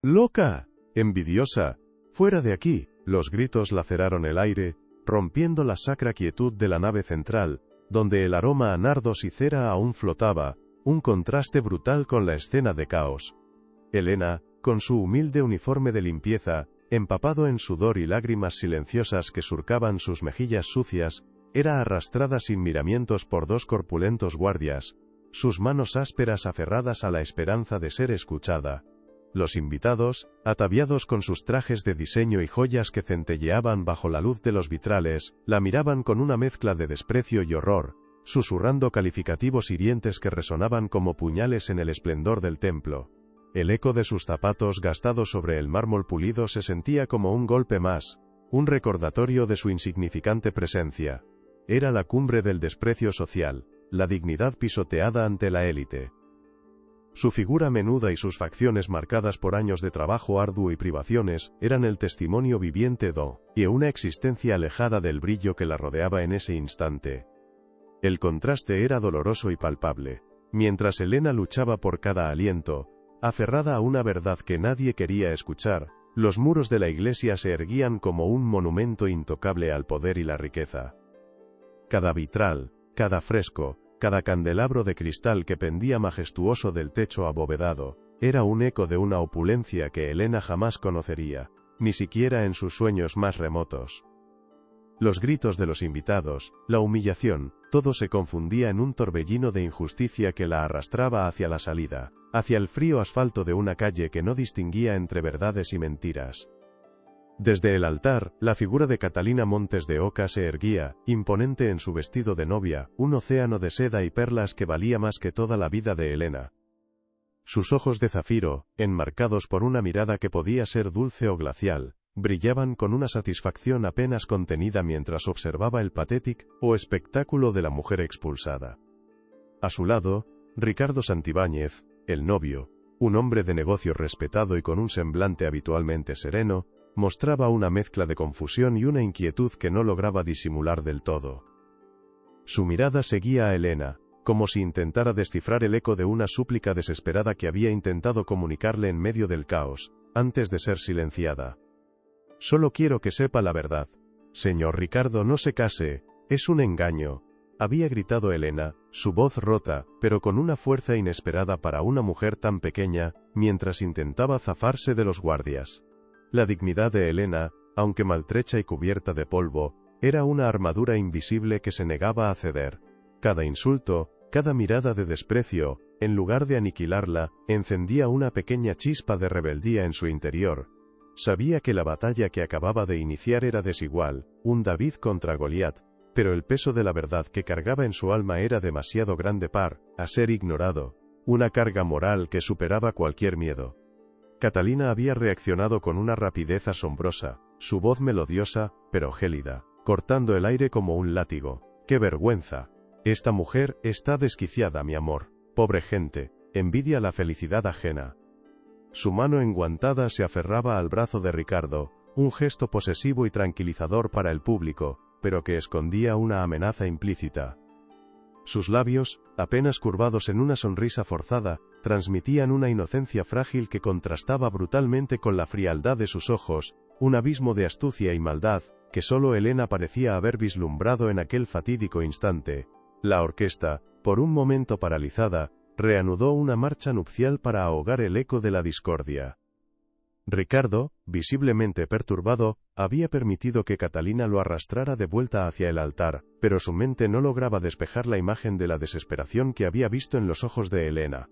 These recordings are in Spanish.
¡Loca! ¡Envidiosa! ¡Fuera de aquí! Los gritos laceraron el aire, rompiendo la sacra quietud de la nave central, donde el aroma a nardos y cera aún flotaba, un contraste brutal con la escena de caos. Helena, con su humilde uniforme de limpieza, empapado en sudor y lágrimas silenciosas que surcaban sus mejillas sucias, era arrastrada sin miramientos por dos corpulentos guardias, sus manos ásperas aferradas a la esperanza de ser escuchada. Los invitados, ataviados con sus trajes de diseño y joyas que centelleaban bajo la luz de los vitrales, la miraban con una mezcla de desprecio y horror, susurrando calificativos hirientes que resonaban como puñales en el esplendor del templo. El eco de sus zapatos gastados sobre el mármol pulido se sentía como un golpe más, un recordatorio de su insignificante presencia. Era la cumbre del desprecio social, la dignidad pisoteada ante la élite. Su figura menuda y sus facciones marcadas por años de trabajo arduo y privaciones, eran el testimonio viviente de una existencia alejada del brillo que la rodeaba en ese instante. El contraste era doloroso y palpable. Mientras Helena luchaba por cada aliento, aferrada a una verdad que nadie quería escuchar, los muros de la iglesia se erguían como un monumento intocable al poder y la riqueza. Cada vitral, cada fresco, cada candelabro de cristal que pendía majestuoso del techo abovedado, era un eco de una opulencia que Helena jamás conocería, ni siquiera en sus sueños más remotos. Los gritos de los invitados, la humillación, todo se confundía en un torbellino de injusticia que la arrastraba hacia la salida, hacia el frío asfalto de una calle que no distinguía entre verdades y mentiras. Desde el altar, la figura de Catalina Montes de Oca se erguía, imponente en su vestido de novia, un océano de seda y perlas que valía más que toda la vida de Helena. Sus ojos de zafiro, enmarcados por una mirada que podía ser dulce o glacial, brillaban con una satisfacción apenas contenida mientras observaba el patético espectáculo de la mujer expulsada. A su lado, Ricardo Santibáñez, el novio, un hombre de negocios respetado y con un semblante habitualmente sereno, mostraba una mezcla de confusión y una inquietud que no lograba disimular del todo. Su mirada seguía a Helena, como si intentara descifrar el eco de una súplica desesperada que había intentado comunicarle en medio del caos, antes de ser silenciada. «Solo quiero que sepa la verdad. Señor Ricardo, no se case, es un engaño», había gritado Helena, su voz rota, pero con una fuerza inesperada para una mujer tan pequeña, mientras intentaba zafarse de los guardias. La dignidad de Helena, aunque maltrecha y cubierta de polvo, era una armadura invisible que se negaba a ceder. Cada insulto, cada mirada de desprecio, en lugar de aniquilarla, encendía una pequeña chispa de rebeldía en su interior. Sabía que la batalla que acababa de iniciar era desigual, un David contra Goliat, pero el peso de la verdad que cargaba en su alma era demasiado grande a ser ignorado, una carga moral que superaba cualquier miedo. Catalina había reaccionado con una rapidez asombrosa, su voz melodiosa, pero gélida, cortando el aire como un látigo. ¡Qué vergüenza! Esta mujer está desquiciada, mi amor. Pobre gente, envidia la felicidad ajena. Su mano enguantada se aferraba al brazo de Ricardo, un gesto posesivo y tranquilizador para el público, pero que escondía una amenaza implícita. Sus labios, apenas curvados en una sonrisa forzada, transmitían una inocencia frágil que contrastaba brutalmente con la frialdad de sus ojos, un abismo de astucia y maldad, que solo Helena parecía haber vislumbrado en aquel fatídico instante. La orquesta, por un momento paralizada, reanudó una marcha nupcial para ahogar el eco de la discordia. Ricardo, visiblemente perturbado, había permitido que Catalina lo arrastrara de vuelta hacia el altar, pero su mente no lograba despejar la imagen de la desesperación que había visto en los ojos de Helena.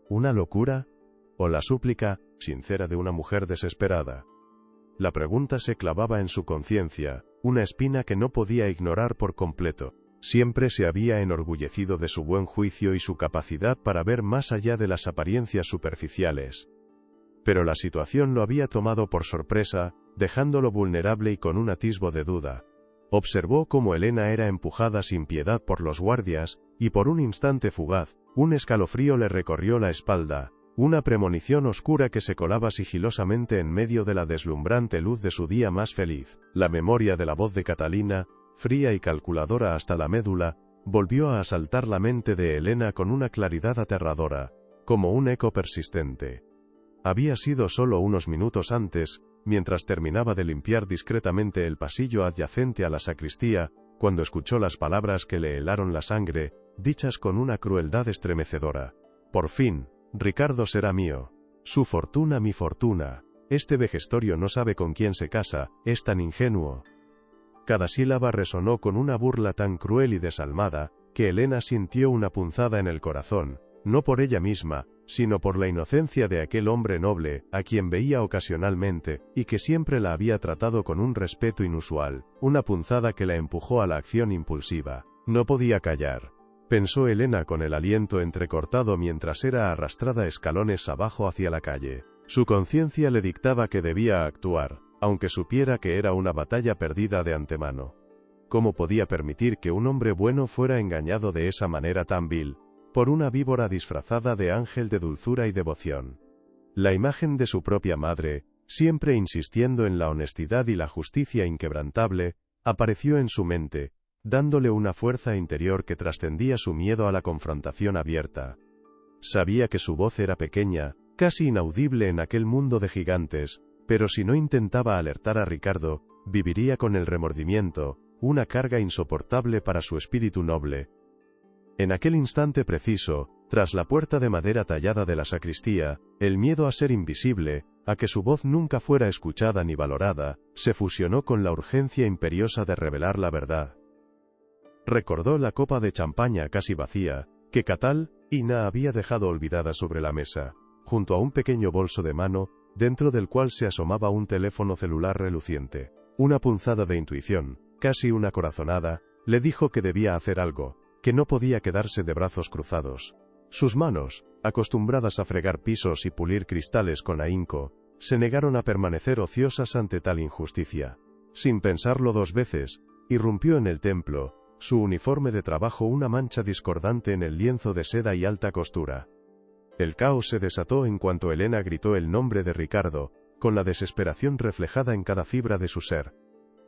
¿Una locura? ¿O la súplica sincera de una mujer desesperada? La pregunta se clavaba en su conciencia, una espina que no podía ignorar por completo. Siempre se había enorgullecido de su buen juicio y su capacidad para ver más allá de las apariencias superficiales. Pero la situación lo había tomado por sorpresa, dejándolo vulnerable y con un atisbo de duda. Observó cómo Helena era empujada sin piedad por los guardias, y por un instante fugaz, un escalofrío le recorrió la espalda, una premonición oscura que se colaba sigilosamente en medio de la deslumbrante luz de su día más feliz. La memoria de la voz de Catalina, fría y calculadora hasta la médula, volvió a asaltar la mente de Helena con una claridad aterradora, como un eco persistente. Había sido solo unos minutos antes, mientras terminaba de limpiar discretamente el pasillo adyacente a la sacristía, cuando escuchó las palabras que le helaron la sangre, dichas con una crueldad estremecedora. Por fin, Ricardo será mío. Su fortuna mi fortuna. Este vejestorio no sabe con quién se casa, es tan ingenuo. Cada sílaba resonó con una burla tan cruel y desalmada, que Elena sintió una punzada en el corazón, no por ella misma, sino por la inocencia de aquel hombre noble, a quien veía ocasionalmente, y que siempre la había tratado con un respeto inusual, una punzada que la empujó a la acción impulsiva. No podía callar. Pensó Elena con el aliento entrecortado mientras era arrastrada escalones abajo hacia la calle. Su conciencia le dictaba que debía actuar, aunque supiera que era una batalla perdida de antemano. ¿Cómo podía permitir que un hombre bueno fuera engañado de esa manera tan vil, por una víbora disfrazada de ángel de dulzura y devoción? La imagen de su propia madre, siempre insistiendo en la honestidad y la justicia inquebrantable, apareció en su mente, dándole una fuerza interior que trascendía su miedo a la confrontación abierta. Sabía que su voz era pequeña, casi inaudible en aquel mundo de gigantes, pero si no intentaba alertar a Ricardo, viviría con el remordimiento, una carga insoportable para su espíritu noble. En aquel instante preciso, tras la puerta de madera tallada de la sacristía, el miedo a ser invisible, a que su voz nunca fuera escuchada ni valorada, se fusionó con la urgencia imperiosa de revelar la verdad. Recordó la copa de champaña casi vacía, que Catalina había dejado olvidada sobre la mesa, junto a un pequeño bolso de mano, dentro del cual se asomaba un teléfono celular reluciente. Una punzada de intuición, casi una corazonada, le dijo que debía hacer algo, que no podía quedarse de brazos cruzados. Sus manos, acostumbradas a fregar pisos y pulir cristales con ahínco, se negaron a permanecer ociosas ante tal injusticia. Sin pensarlo dos veces, irrumpió en el templo, su uniforme de trabajo una mancha discordante en el lienzo de seda y alta costura. El caos se desató en cuanto Elena gritó el nombre de Ricardo, con la desesperación reflejada en cada fibra de su ser.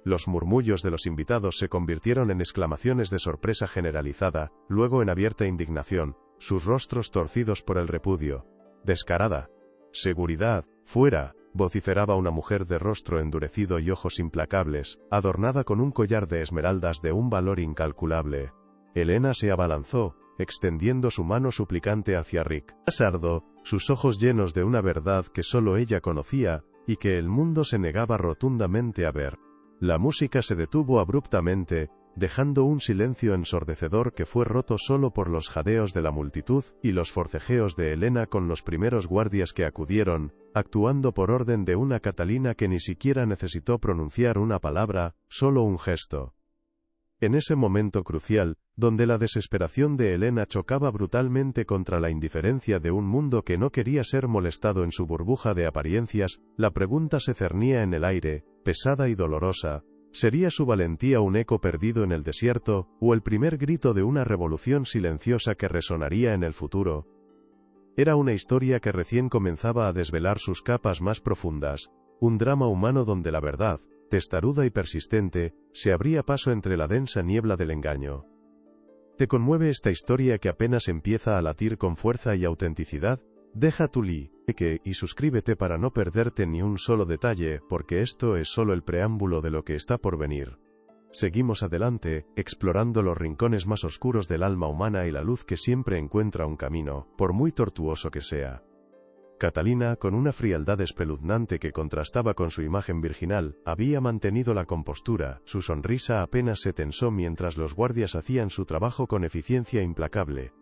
Los murmullos de los invitados se convirtieron en exclamaciones de sorpresa generalizada, luego en abierta indignación, sus rostros torcidos por el repudio. «Descarada. Seguridad, fuera», vociferaba una mujer de rostro endurecido y ojos implacables, adornada con un collar de esmeraldas de un valor incalculable. Elena se abalanzó, extendiendo su mano suplicante hacia Rick. Sardo, sus ojos llenos de una verdad que solo ella conocía, y que el mundo se negaba rotundamente a ver. La música se detuvo abruptamente, dejando un silencio ensordecedor que fue roto solo por los jadeos de la multitud y los forcejeos de Elena con los primeros guardias que acudieron, actuando por orden de una Catalina que ni siquiera necesitó pronunciar una palabra, solo un gesto. En ese momento crucial, donde la desesperación de Elena chocaba brutalmente contra la indiferencia de un mundo que no quería ser molestado en su burbuja de apariencias, la pregunta se cernía en el aire, pesada y dolorosa. ¿Sería su valentía un eco perdido en el desierto, o el primer grito de una revolución silenciosa que resonaría en el futuro? Era una historia que recién comenzaba a desvelar sus capas más profundas, un drama humano donde la verdad, testaruda y persistente, se abría paso entre la densa niebla del engaño. ¿Te conmueve esta historia que apenas empieza a latir con fuerza y autenticidad? Deja tu like y suscríbete para no perderte ni un solo detalle, porque esto es solo el preámbulo de lo que está por venir. Seguimos adelante, explorando los rincones más oscuros del alma humana y la luz que siempre encuentra un camino, por muy tortuoso que sea. Catalina, con una frialdad espeluznante que contrastaba con su imagen virginal, había mantenido la compostura, su sonrisa apenas se tensó mientras los guardias hacían su trabajo con eficiencia implacable.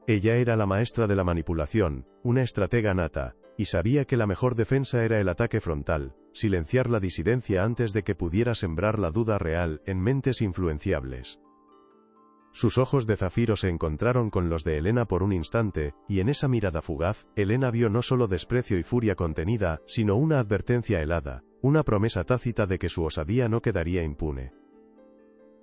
Ella era la maestra de la manipulación, una estratega nata, y sabía que la mejor defensa era el ataque frontal, silenciar la disidencia antes de que pudiera sembrar la duda real en mentes influenciables. Sus ojos de zafiro se encontraron con los de Elena por un instante, y en esa mirada fugaz, Elena vio no solo desprecio y furia contenida, sino una advertencia helada, una promesa tácita de que su osadía no quedaría impune.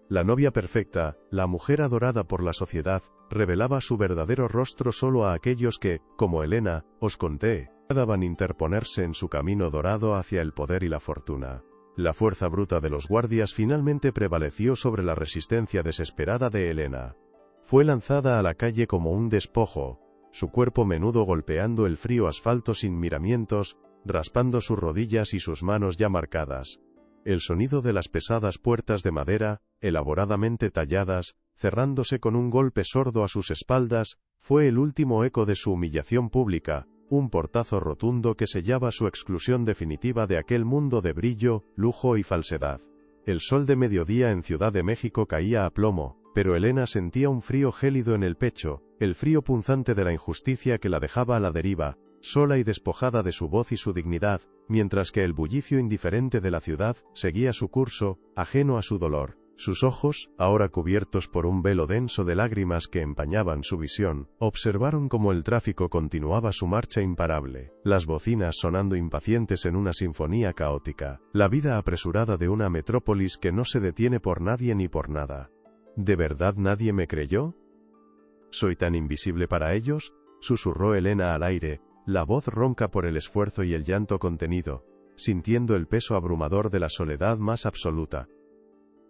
La novia perfecta, la mujer adorada por la sociedad, revelaba su verdadero rostro solo a aquellos que, como Elena, os conté, daban interponerse en su camino dorado hacia el poder y la fortuna. La fuerza bruta de los guardias finalmente prevaleció sobre la resistencia desesperada de Elena. Fue lanzada a la calle como un despojo, su cuerpo menudo golpeando el frío asfalto sin miramientos, raspando sus rodillas y sus manos ya marcadas. El sonido de las pesadas puertas de madera, elaboradamente talladas, cerrándose con un golpe sordo a sus espaldas, fue el último eco de su humillación pública, un portazo rotundo que sellaba su exclusión definitiva de aquel mundo de brillo, lujo y falsedad. El sol de mediodía en Ciudad de México caía a plomo, pero Elena sentía un frío gélido en el pecho, el frío punzante de la injusticia que la dejaba a la deriva, sola y despojada de su voz y su dignidad, mientras que el bullicio indiferente de la ciudad seguía su curso, ajeno a su dolor. Sus ojos, ahora cubiertos por un velo denso de lágrimas que empañaban su visión, observaron cómo el tráfico continuaba su marcha imparable, las bocinas sonando impacientes en una sinfonía caótica, la vida apresurada de una metrópolis que no se detiene por nadie ni por nada. ¿De verdad nadie me creyó? ¿Soy tan invisible para ellos?, susurró Elena al aire, la voz ronca por el esfuerzo y el llanto contenido, sintiendo el peso abrumador de la soledad más absoluta.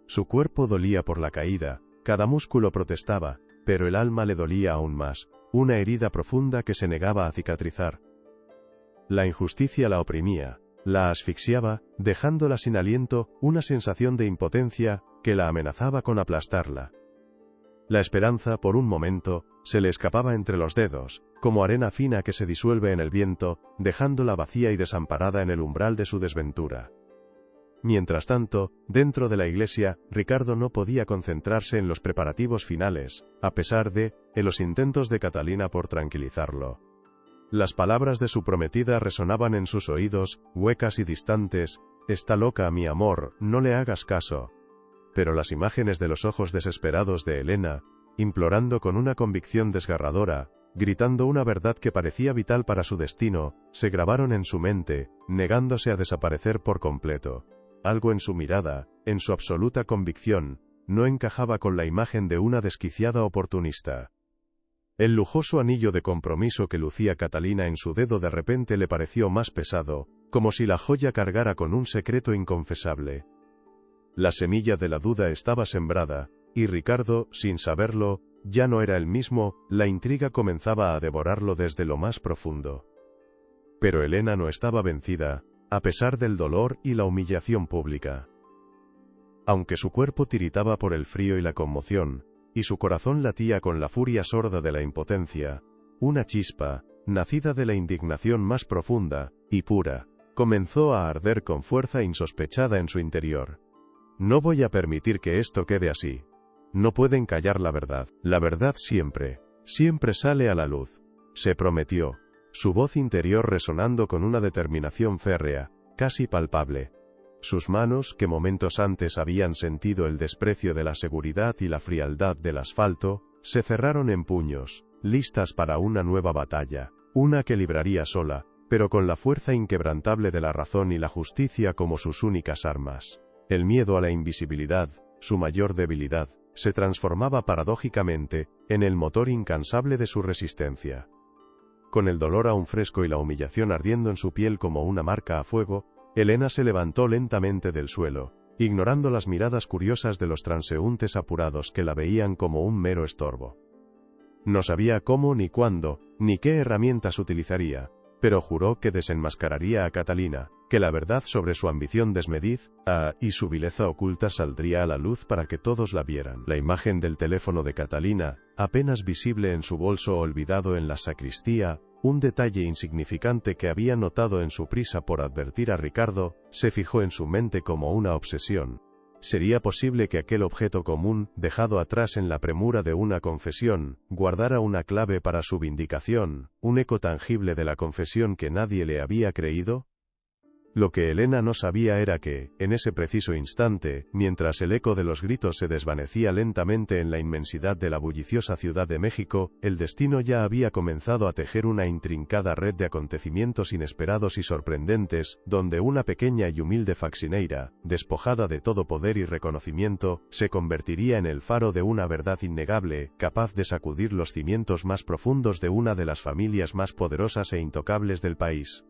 Su cuerpo dolía por la caída, cada músculo protestaba, pero el alma le dolía aún más, una herida profunda que se negaba a cicatrizar. La injusticia la oprimía, la asfixiaba, dejándola sin aliento, una sensación de impotencia, que la amenazaba con aplastarla. La esperanza, por un momento, se le escapaba entre los dedos, como arena fina que se disuelve en el viento, dejándola vacía y desamparada en el umbral de su desventura. Mientras tanto, dentro de la iglesia, Ricardo no podía concentrarse en los preparativos finales, a pesar de los intentos de Catalina por tranquilizarlo. Las palabras de su prometida resonaban en sus oídos, huecas y distantes: «Está loca, mi amor, no le hagas caso». Pero las imágenes de los ojos desesperados de Elena, implorando con una convicción desgarradora, gritando una verdad que parecía vital para su destino, se grabaron en su mente, negándose a desaparecer por completo. Algo en su mirada, en su absoluta convicción, no encajaba con la imagen de una desquiciada oportunista. El lujoso anillo de compromiso que lucía Catalina en su dedo de repente le pareció más pesado, como si la joya cargara con un secreto inconfesable. La semilla de la duda estaba sembrada, y Ricardo, sin saberlo, ya no era el mismo, la intriga comenzaba a devorarlo desde lo más profundo. Pero Elena no estaba vencida, a pesar del dolor y la humillación pública. Aunque su cuerpo tiritaba por el frío y la conmoción, y su corazón latía con la furia sorda de la impotencia, una chispa, nacida de la indignación más profunda y pura, comenzó a arder con fuerza insospechada en su interior. «No voy a permitir que esto quede así. No pueden callar la verdad. La verdad siempre sale a la luz», se prometió, su voz interior resonando con una determinación férrea, casi palpable. Sus manos, que momentos antes habían sentido el desprecio de la seguridad y la frialdad del asfalto, se cerraron en puños, listas para una nueva batalla, una que libraría sola, pero con la fuerza inquebrantable de la razón y la justicia como sus únicas armas. El miedo a la invisibilidad, su mayor debilidad, se transformaba paradójicamente en el motor incansable de su resistencia. Con el dolor aún fresco y la humillación ardiendo en su piel como una marca a fuego, Elena se levantó lentamente del suelo, ignorando las miradas curiosas de los transeúntes apurados que la veían como un mero estorbo. No sabía cómo ni cuándo, ni qué herramientas utilizaría, pero juró que desenmascararía a Catalina, que la verdad sobre su ambición desmedida y su vileza oculta saldría a la luz para que todos la vieran. La imagen del teléfono de Catalina, apenas visible en su bolso olvidado en la sacristía, un detalle insignificante que había notado en su prisa por advertir a Ricardo, se fijó en su mente como una obsesión. ¿Sería posible que aquel objeto común, dejado atrás en la premura de una confesión, guardara una clave para su vindicación, un eco tangible de la confesión que nadie le había creído? Lo que Elena no sabía era que, en ese preciso instante, mientras el eco de los gritos se desvanecía lentamente en la inmensidad de la bulliciosa Ciudad de México, el destino ya había comenzado a tejer una intrincada red de acontecimientos inesperados y sorprendentes, donde una pequeña y humilde faxineira, despojada de todo poder y reconocimiento, se convertiría en el faro de una verdad innegable, capaz de sacudir los cimientos más profundos de una de las familias más poderosas e intocables del país.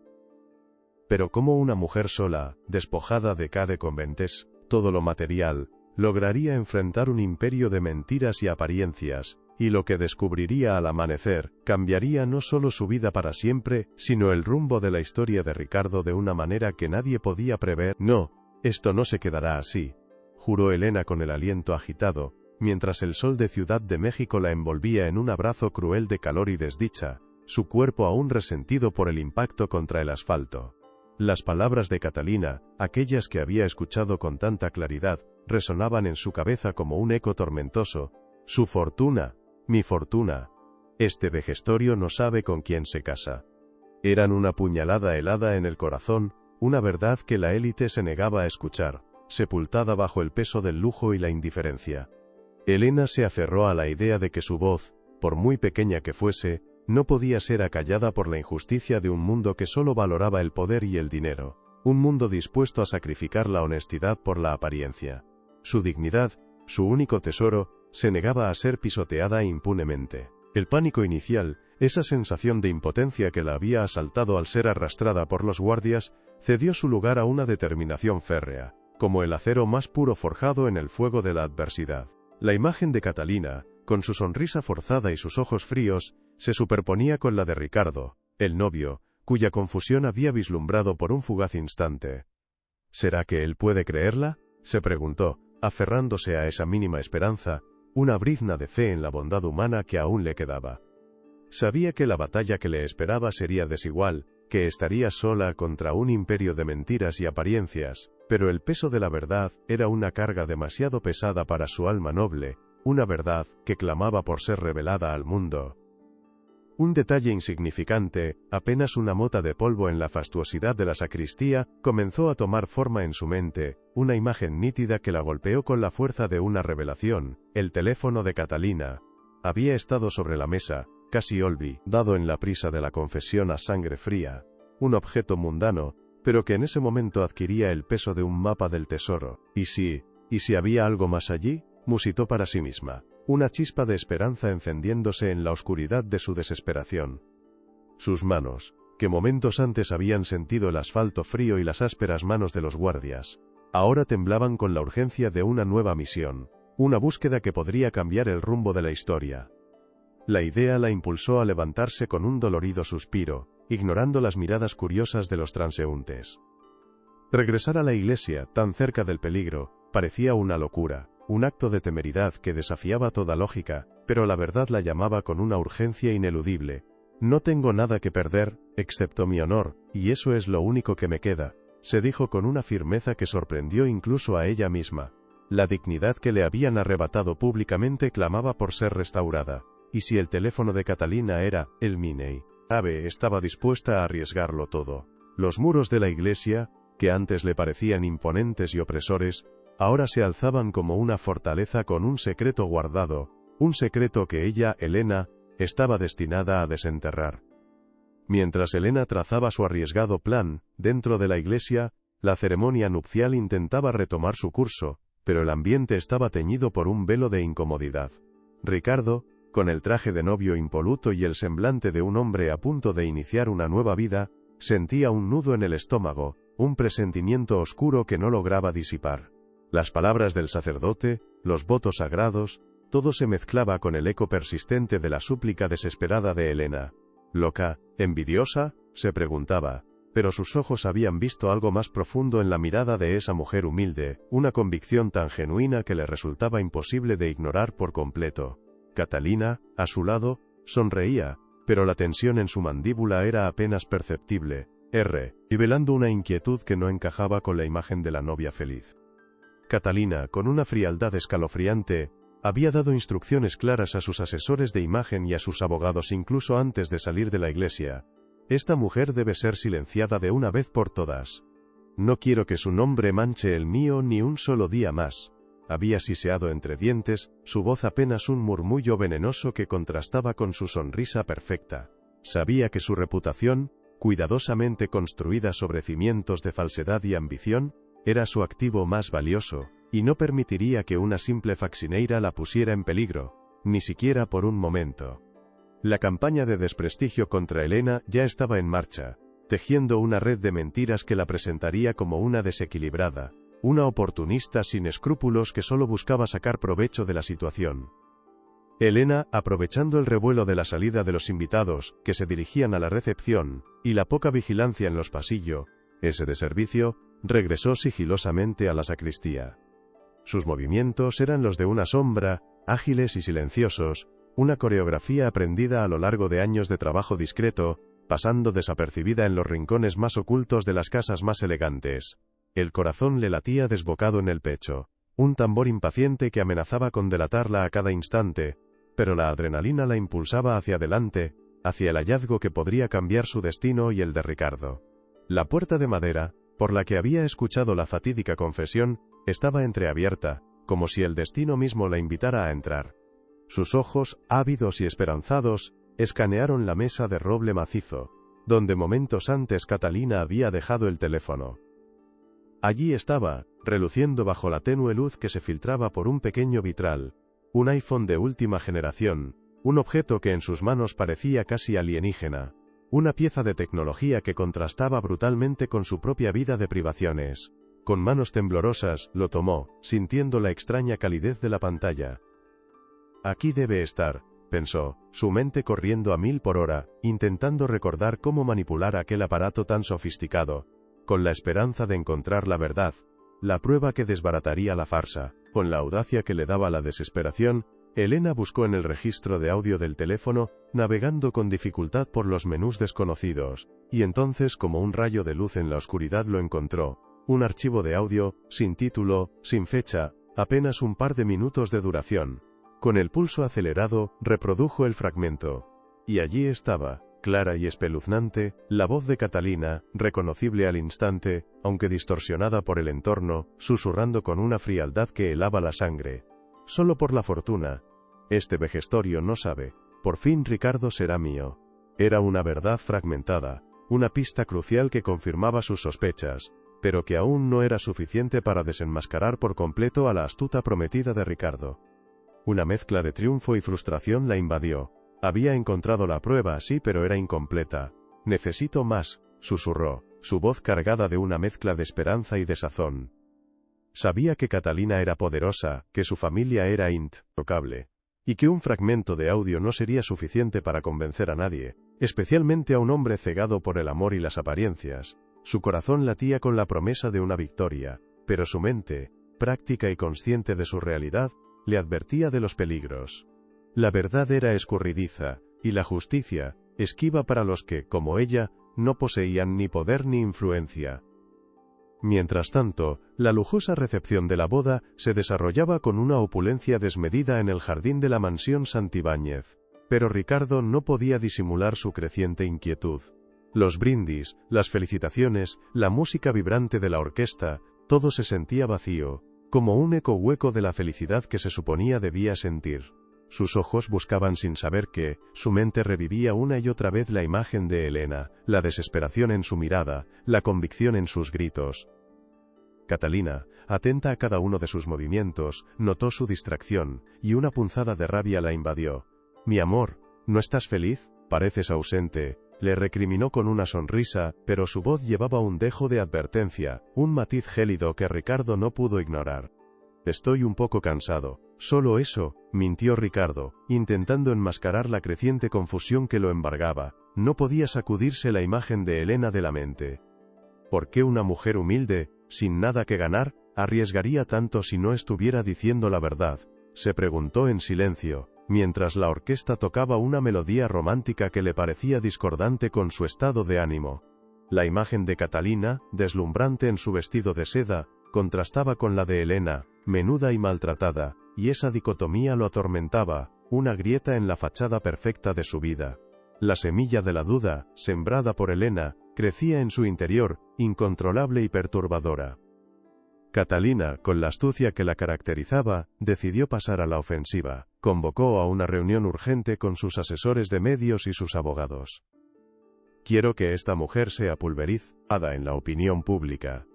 Pero como una mujer sola, despojada de cada conventes, todo lo material, lograría enfrentar un imperio de mentiras y apariencias, y lo que descubriría al amanecer, cambiaría no solo su vida para siempre, sino el rumbo de la historia de Ricardo de una manera que nadie podía prever. No, esto no se quedará así, juró Elena con el aliento agitado, mientras el sol de Ciudad de México la envolvía en un abrazo cruel de calor y desdicha, su cuerpo aún resentido por el impacto contra el asfalto. Las palabras de Catalina, aquellas que había escuchado con tanta claridad, resonaban en su cabeza como un eco tormentoso. Su fortuna, mi fortuna. Este vejestorio no sabe con quién se casa. Eran una puñalada helada en el corazón, una verdad que la élite se negaba a escuchar, sepultada bajo el peso del lujo y la indiferencia. Elena se aferró a la idea de que su voz, por muy pequeña que fuese, no podía ser acallada por la injusticia de un mundo que solo valoraba el poder y el dinero, un mundo dispuesto a sacrificar la honestidad por la apariencia. Su dignidad, su único tesoro, se negaba a ser pisoteada impunemente. El pánico inicial, esa sensación de impotencia que la había asaltado al ser arrastrada por los guardias, cedió su lugar a una determinación férrea, como el acero más puro forjado en el fuego de la adversidad. La imagen de Catalina, con su sonrisa forzada y sus ojos fríos, se superponía con la de Ricardo, el novio, cuya confusión había vislumbrado por un fugaz instante. ¿Será que él puede creerla?, se preguntó, aferrándose a esa mínima esperanza, una brizna de fe en la bondad humana que aún le quedaba. Sabía que la batalla que le esperaba sería desigual, que estaría sola contra un imperio de mentiras y apariencias, pero el peso de la verdad era una carga demasiado pesada para su alma noble, una verdad que clamaba por ser revelada al mundo. Un detalle insignificante, apenas una mota de polvo en la fastuosidad de la sacristía, comenzó a tomar forma en su mente, una imagen nítida que la golpeó con la fuerza de una revelación. El teléfono de Catalina había estado sobre la mesa, casi olvidado en la prisa de la confesión a sangre fría. Un objeto mundano, pero que en ese momento adquiría el peso de un mapa del tesoro. ¿Y si había algo más allí?, musitó para sí misma, una chispa de esperanza encendiéndose en la oscuridad de su desesperación. Sus manos, que momentos antes habían sentido el asfalto frío y las ásperas manos de los guardias, ahora temblaban con la urgencia de una nueva misión, una búsqueda que podría cambiar el rumbo de la historia. La idea la impulsó a levantarse con un dolorido suspiro, ignorando las miradas curiosas de los transeúntes. Regresar a la iglesia, tan cerca del peligro, parecía una locura, un acto de temeridad que desafiaba toda lógica, pero la verdad la llamaba con una urgencia ineludible. No tengo nada que perder, excepto mi honor, y eso es lo único que me queda, se dijo con una firmeza que sorprendió incluso a ella misma. La dignidad que le habían arrebatado públicamente clamaba por ser restaurada, y si el teléfono de Catalina era el Minei, Ave estaba dispuesta a arriesgarlo todo. Los muros de la iglesia, que antes le parecían imponentes y opresores, ahora se alzaban como una fortaleza con un secreto guardado, un secreto que ella, Elena, estaba destinada a desenterrar. Mientras Elena trazaba su arriesgado plan, dentro de la iglesia, la ceremonia nupcial intentaba retomar su curso, pero el ambiente estaba teñido por un velo de incomodidad. Ricardo, con el traje de novio impoluto y el semblante de un hombre a punto de iniciar una nueva vida, sentía un nudo en el estómago, un presentimiento oscuro que no lograba disipar. Las palabras del sacerdote, los votos sagrados, todo se mezclaba con el eco persistente de la súplica desesperada de Elena. ¿Loca? ¿Envidiosa?, se preguntaba, pero sus ojos habían visto algo más profundo en la mirada de esa mujer humilde, una convicción tan genuina que le resultaba imposible de ignorar por completo. Catalina, a su lado, sonreía, pero la tensión en su mandíbula era apenas perceptible, revelando una inquietud que no encajaba con la imagen de la novia feliz. Catalina, con una frialdad escalofriante, había dado instrucciones claras a sus asesores de imagen y a sus abogados incluso antes de salir de la iglesia. Esta mujer debe ser silenciada de una vez por todas. No quiero que su nombre manche el mío ni un solo día más. Había siseado entre dientes, su voz apenas un murmullo venenoso que contrastaba con su sonrisa perfecta. Sabía que su reputación, cuidadosamente construida sobre cimientos de falsedad y ambición, era su activo más valioso, y no permitiría que una simple faxineira la pusiera en peligro, ni siquiera por un momento. La campaña de desprestigio contra Elena ya estaba en marcha, tejiendo una red de mentiras que la presentaría como una desequilibrada, una oportunista sin escrúpulos que solo buscaba sacar provecho de la situación. Elena, aprovechando el revuelo de la salida de los invitados, que se dirigían a la recepción, y la poca vigilancia en los pasillos, ese de servicio, regresó sigilosamente a la sacristía. Sus movimientos eran los de una sombra, ágiles y silenciosos, una coreografía aprendida a lo largo de años de trabajo discreto, pasando desapercibida en los rincones más ocultos de las casas más elegantes. El corazón le latía desbocado en el pecho, un tambor impaciente que amenazaba con delatarla a cada instante, pero la adrenalina la impulsaba hacia adelante, hacia el hallazgo que podría cambiar su destino y el de Ricardo. La puerta de madera, por la que había escuchado la fatídica confesión, estaba entreabierta, como si el destino mismo la invitara a entrar. Sus ojos, ávidos y esperanzados, escanearon la mesa de roble macizo, donde momentos antes Catalina había dejado el teléfono. Allí estaba, reluciendo bajo la tenue luz que se filtraba por un pequeño vitral, un iPhone de última generación, un objeto que en sus manos parecía casi alienígena, una pieza de tecnología que contrastaba brutalmente con su propia vida de privaciones. Con manos temblorosas, lo tomó, sintiendo la extraña calidez de la pantalla. Aquí debe estar, pensó, su mente corriendo a 1000 por hora, intentando recordar cómo manipular aquel aparato tan sofisticado, con la esperanza de encontrar la verdad, la prueba que desbarataría la farsa. Con la audacia que le daba la desesperación, Elena buscó en el registro de audio del teléfono, navegando con dificultad por los menús desconocidos, y entonces como un rayo de luz en la oscuridad lo encontró, un archivo de audio, sin título, sin fecha, apenas un par de minutos de duración. Con el pulso acelerado, reprodujo el fragmento. Y allí estaba, clara y espeluznante, la voz de Catalina, reconocible al instante, aunque distorsionada por el entorno, susurrando con una frialdad que helaba la sangre. Solo por la fortuna. Este vejestorio no sabe. Por fin Ricardo será mío. Era una verdad fragmentada, una pista crucial que confirmaba sus sospechas, pero que aún no era suficiente para desenmascarar por completo a la astuta prometida de Ricardo. Una mezcla de triunfo y frustración la invadió. Había encontrado la prueba, sí, pero era incompleta. Necesito más, susurró, su voz cargada de una mezcla de esperanza y desazón. Sabía que Catalina era poderosa, que su familia era intocable, y que un fragmento de audio no sería suficiente para convencer a nadie, especialmente a un hombre cegado por el amor y las apariencias. Su corazón latía con la promesa de una victoria, pero su mente, práctica y consciente de su realidad, le advertía de los peligros. La verdad era escurridiza, y la justicia, esquiva para los que, como ella, no poseían ni poder ni influencia. Mientras tanto, la lujosa recepción de la boda se desarrollaba con una opulencia desmedida en el jardín de la mansión Santibáñez. Pero Ricardo no podía disimular su creciente inquietud. Los brindis, las felicitaciones, la música vibrante de la orquesta, todo se sentía vacío, como un eco hueco de la felicidad que se suponía debía sentir. Sus ojos buscaban sin saber qué, su mente revivía una y otra vez la imagen de Elena, la desesperación en su mirada, la convicción en sus gritos. Catalina, atenta a cada uno de sus movimientos, notó su distracción, y una punzada de rabia la invadió. «Mi amor, ¿no estás feliz? Pareces ausente», le recriminó con una sonrisa, pero su voz llevaba un dejo de advertencia, un matiz gélido que Ricardo no pudo ignorar. «Estoy un poco cansado». «Solo eso», mintió Ricardo, intentando enmascarar la creciente confusión que lo embargaba. No podía sacudirse la imagen de Elena de la mente. ¿Por qué una mujer humilde, sin nada que ganar, arriesgaría tanto si no estuviera diciendo la verdad?, se preguntó en silencio, mientras la orquesta tocaba una melodía romántica que le parecía discordante con su estado de ánimo. La imagen de Catalina, deslumbrante en su vestido de seda, contrastaba con la de Elena, menuda y maltratada, y esa dicotomía lo atormentaba, una grieta en la fachada perfecta de su vida. La semilla de la duda, sembrada por Elena, crecía en su interior, incontrolable y perturbadora. Catalina, con la astucia que la caracterizaba, decidió pasar a la ofensiva. Convocó a una reunión urgente con sus asesores de medios y sus abogados. «Quiero que esta mujer sea pulverizada en la opinión pública.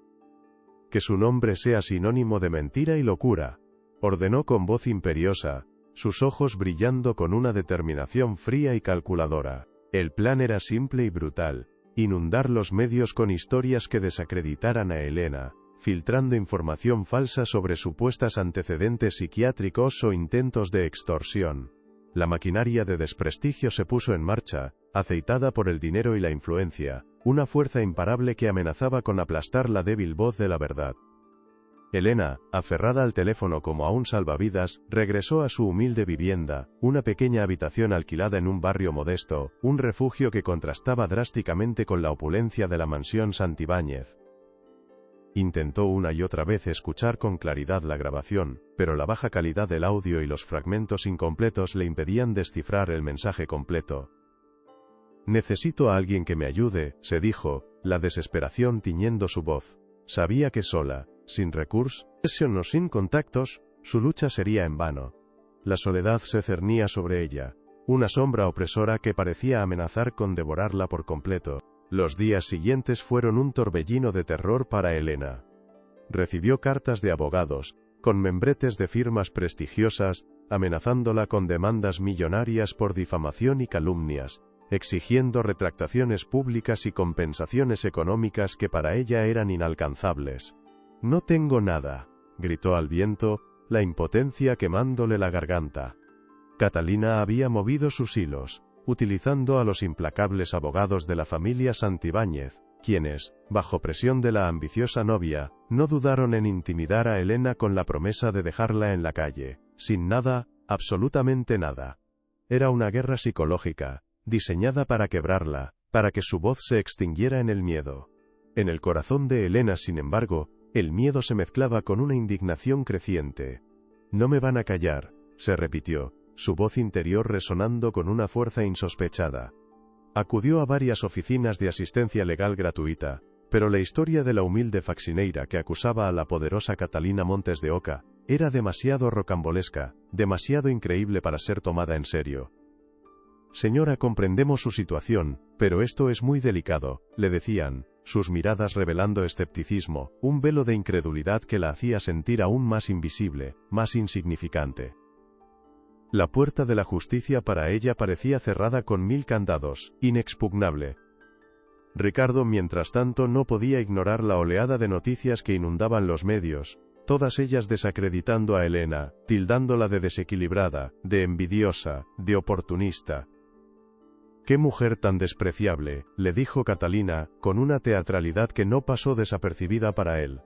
Que su nombre sea sinónimo de mentira y locura», ordenó con voz imperiosa, sus ojos brillando con una determinación fría y calculadora. El plan era simple y brutal: inundar los medios con historias que desacreditaran a Elena, filtrando información falsa sobre supuestos antecedentes psiquiátricos o intentos de extorsión. La maquinaria de desprestigio se puso en marcha, aceitada por el dinero y la influencia, una fuerza imparable que amenazaba con aplastar la débil voz de la verdad. Elena, aferrada al teléfono como a un salvavidas, regresó a su humilde vivienda, una pequeña habitación alquilada en un barrio modesto, un refugio que contrastaba drásticamente con la opulencia de la mansión Santibáñez. Intentó una y otra vez escuchar con claridad la grabación, pero la baja calidad del audio y los fragmentos incompletos le impedían descifrar el mensaje completo. «Necesito a alguien que me ayude», se dijo, la desesperación tiñendo su voz. Sabía que sola, sin recursos, o sin contactos, su lucha sería en vano. La soledad se cernía sobre ella, una sombra opresora que parecía amenazar con devorarla por completo. Los días siguientes fueron un torbellino de terror para Elena. Recibió cartas de abogados, con membretes de firmas prestigiosas, amenazándola con demandas millonarias por difamación y calumnias, exigiendo retractaciones públicas y compensaciones económicas que para ella eran inalcanzables. «No tengo nada», gritó al viento, la impotencia quemándole la garganta. Catalina había movido sus hilos, utilizando a los implacables abogados de la familia Santibáñez, quienes, bajo presión de la ambiciosa novia, no dudaron en intimidar a Elena con la promesa de dejarla en la calle, sin nada, absolutamente nada. Era una guerra psicológica, diseñada para quebrarla, para que su voz se extinguiera en el miedo. En el corazón de Elena, sin embargo, el miedo se mezclaba con una indignación creciente. «No me van a callar», se repitió, su voz interior resonando con una fuerza insospechada. Acudió a varias oficinas de asistencia legal gratuita, pero la historia de la humilde faxineira que acusaba a la poderosa Catalina Montes de Oca era demasiado rocambolesca, demasiado increíble para ser tomada en serio. «Señora, comprendemos su situación, pero esto es muy delicado», le decían, sus miradas revelando escepticismo, un velo de incredulidad que la hacía sentir aún más invisible, más insignificante. La puerta de la justicia para ella parecía cerrada con 1000 candados, inexpugnable. Ricardo, mientras tanto, no podía ignorar la oleada de noticias que inundaban los medios, todas ellas desacreditando a Elena, tildándola de desequilibrada, de envidiosa, de oportunista. «¡Qué mujer tan despreciable!», le dijo Catalina, con una teatralidad que no pasó desapercibida para él.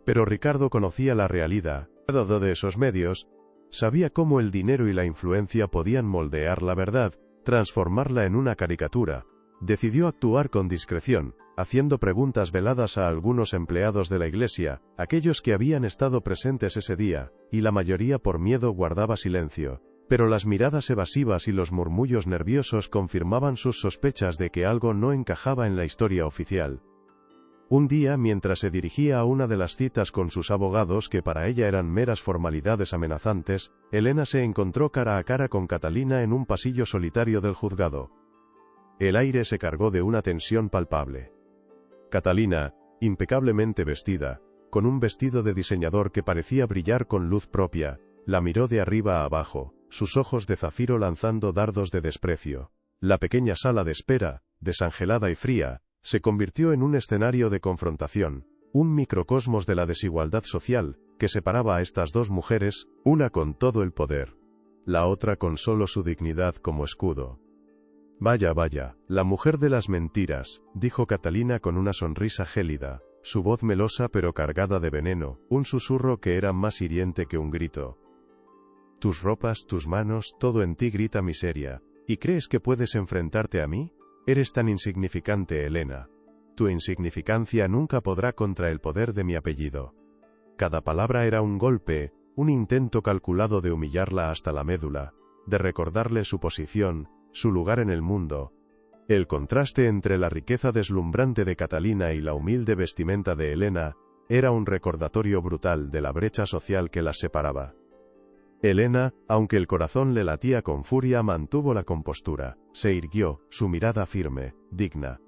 Pero Ricardo conocía la realidad de esos medios, sabía cómo el dinero y la influencia podían moldear la verdad, transformarla en una caricatura. Decidió actuar con discreción, haciendo preguntas veladas a algunos empleados de la iglesia, aquellos que habían estado presentes ese día, y la mayoría por miedo guardaba silencio. Pero las miradas evasivas y los murmullos nerviosos confirmaban sus sospechas de que algo no encajaba en la historia oficial. Un día, mientras se dirigía a una de las citas con sus abogados que para ella eran meras formalidades amenazantes, Elena se encontró cara a cara con Catalina en un pasillo solitario del juzgado. El aire se cargó de una tensión palpable. Catalina, impecablemente vestida, con un vestido de diseñador que parecía brillar con luz propia, la miró de arriba a abajo, sus ojos de zafiro lanzando dardos de desprecio. La pequeña sala de espera, desangelada y fría, se convirtió en un escenario de confrontación, un microcosmos de la desigualdad social, que separaba a estas dos mujeres, una con todo el poder, la otra con solo su dignidad como escudo. «Vaya, vaya, la mujer de las mentiras», dijo Catalina con una sonrisa gélida, su voz melosa pero cargada de veneno, un susurro que era más hiriente que un grito. «Tus ropas, tus manos, todo en ti grita miseria. ¿Y crees que puedes enfrentarte a mí? Eres tan insignificante, Elena. Tu insignificancia nunca podrá contra el poder de mi apellido». Cada palabra era un golpe, un intento calculado de humillarla hasta la médula, de recordarle su posición, su lugar en el mundo. El contraste entre la riqueza deslumbrante de Catalina y la humilde vestimenta de Elena era un recordatorio brutal de la brecha social que las separaba. Elena, aunque el corazón le latía con furia, mantuvo la compostura, se irguió, su mirada firme, digna.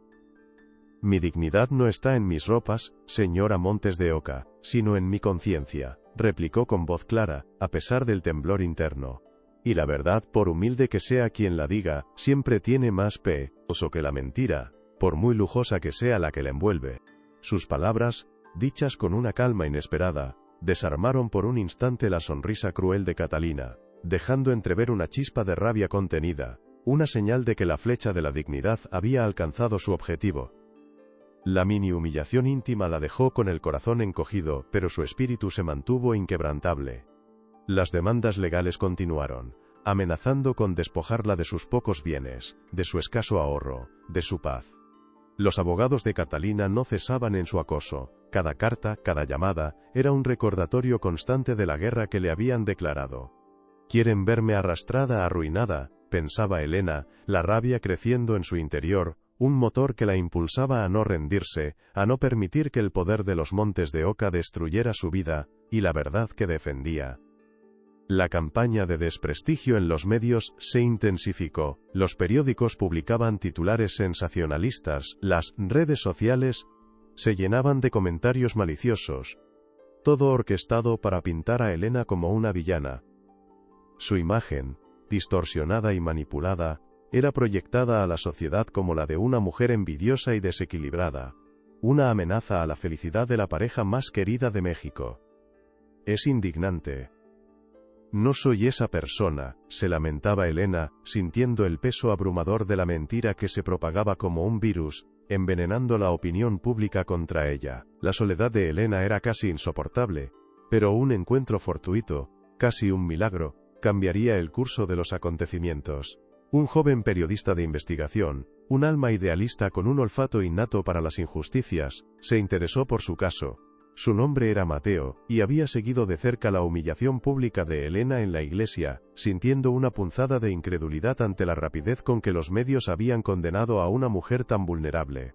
«Mi dignidad no está en mis ropas, señora Montes de Oca, sino en mi conciencia», replicó con voz clara, a pesar del temblor interno. «Y la verdad, por humilde que sea quien la diga, siempre tiene más peso que la mentira, por muy lujosa que sea la que la envuelve». Sus palabras, dichas con una calma inesperada, desarmaron por un instante la sonrisa cruel de Catalina, dejando entrever una chispa de rabia contenida, una señal de que la flecha de la dignidad había alcanzado su objetivo. La mini humillación íntima la dejó con el corazón encogido, pero su espíritu se mantuvo inquebrantable. Las demandas legales continuaron, amenazando con despojarla de sus pocos bienes, de su escaso ahorro, de su paz. Los abogados de Catalina no cesaban en su acoso, cada carta, cada llamada, era un recordatorio constante de la guerra que le habían declarado. «Quieren verme arrastrada, arruinada», pensaba Elena, la rabia creciendo en su interior, un motor que la impulsaba a no rendirse, a no permitir que el poder de los montes de Oca destruyera su vida, y la verdad que defendía. La campaña de desprestigio en los medios se intensificó, los periódicos publicaban titulares sensacionalistas, las redes sociales se llenaban de comentarios maliciosos, todo orquestado para pintar a Elena como una villana. Su imagen, distorsionada y manipulada, era proyectada a la sociedad como la de una mujer envidiosa y desequilibrada, una amenaza a la felicidad de la pareja más querida de México. Es indignante. «No soy esa persona», se lamentaba Elena, sintiendo el peso abrumador de la mentira que se propagaba como un virus, envenenando la opinión pública contra ella. La soledad de Elena era casi insoportable, pero un encuentro fortuito, casi un milagro, cambiaría el curso de los acontecimientos. Un joven periodista de investigación, un alma idealista con un olfato innato para las injusticias, se interesó por su caso. Su nombre era Mateo, y había seguido de cerca la humillación pública de Elena en la iglesia, sintiendo una punzada de incredulidad ante la rapidez con que los medios habían condenado a una mujer tan vulnerable.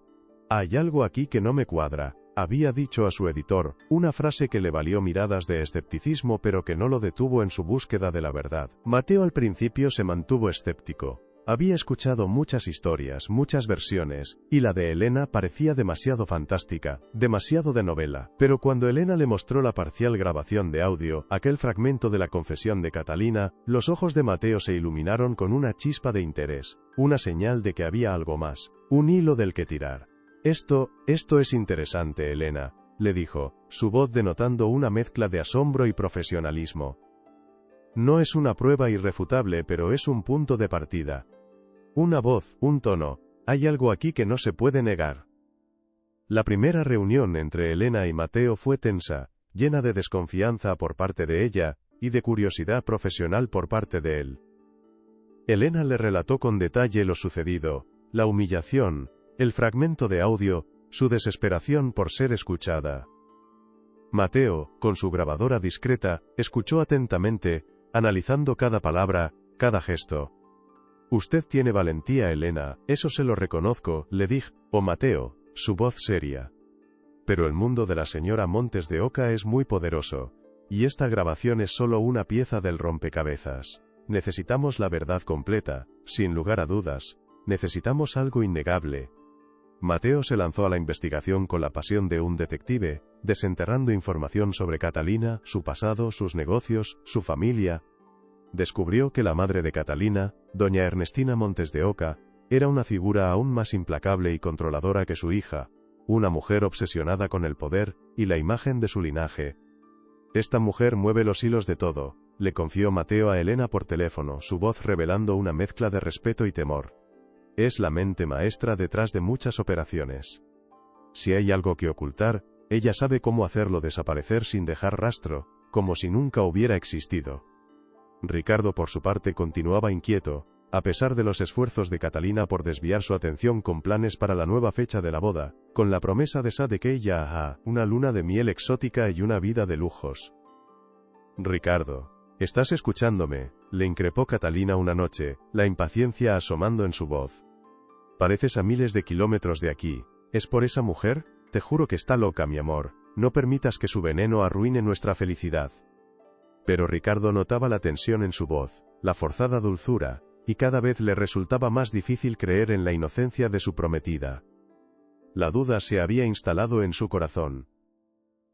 «Hay algo aquí que no me cuadra», había dicho a su editor, una frase que le valió miradas de escepticismo pero que no lo detuvo en su búsqueda de la verdad. Mateo al principio se mantuvo escéptico. Había escuchado muchas historias, muchas versiones, y la de Elena parecía demasiado fantástica, demasiado de novela. Pero cuando Elena le mostró la parcial grabación de audio, aquel fragmento de la confesión de Catalina, los ojos de Mateo se iluminaron con una chispa de interés, una señal de que había algo más, un hilo del que tirar. Esto es interesante, Elena», le dijo, su voz denotando una mezcla de asombro y profesionalismo. «No es una prueba irrefutable, pero es un punto de partida. Una voz, un tono, hay algo aquí que no se puede negar». La primera reunión entre Elena y Mateo fue tensa, llena de desconfianza por parte de ella, y de curiosidad profesional por parte de él. Elena le relató con detalle lo sucedido, la humillación, el fragmento de audio, su desesperación por ser escuchada. Mateo, con su grabadora discreta, escuchó atentamente, analizando cada palabra, cada gesto. «Usted tiene valentía, Elena, eso se lo reconozco», le dijo, Mateo, su voz seria. «Pero el mundo de la señora Montes de Oca es muy poderoso, y esta grabación es solo una pieza del rompecabezas. Necesitamos la verdad completa, sin lugar a dudas, necesitamos algo innegable». Mateo se lanzó a la investigación con la pasión de un detective, desenterrando información sobre Catalina, su pasado, sus negocios, su familia. Descubrió que la madre de Catalina, doña Ernestina Montes de Oca, era una figura aún más implacable y controladora que su hija, una mujer obsesionada con el poder y la imagen de su linaje. «Esta mujer mueve los hilos de todo», le confió Mateo a Elena por teléfono, su voz revelando una mezcla de respeto y temor. «Es la mente maestra detrás de muchas operaciones. Si hay algo que ocultar, ella sabe cómo hacerlo desaparecer sin dejar rastro, como si nunca hubiera existido». Ricardo por su parte continuaba inquieto, a pesar de los esfuerzos de Catalina por desviar su atención con planes para la nueva fecha de la boda, con la promesa de que ella una luna de miel exótica y una vida de lujos. «Ricardo, ¿estás escuchándome?», le increpó Catalina una noche, la impaciencia asomando en su voz. «Pareces a miles de kilómetros de aquí. ¿Es por esa mujer? Te juro que está loca, mi amor. No permitas que su veneno arruine nuestra felicidad». Pero Ricardo notaba la tensión en su voz, la forzada dulzura, y cada vez le resultaba más difícil creer en la inocencia de su prometida. La duda se había instalado en su corazón.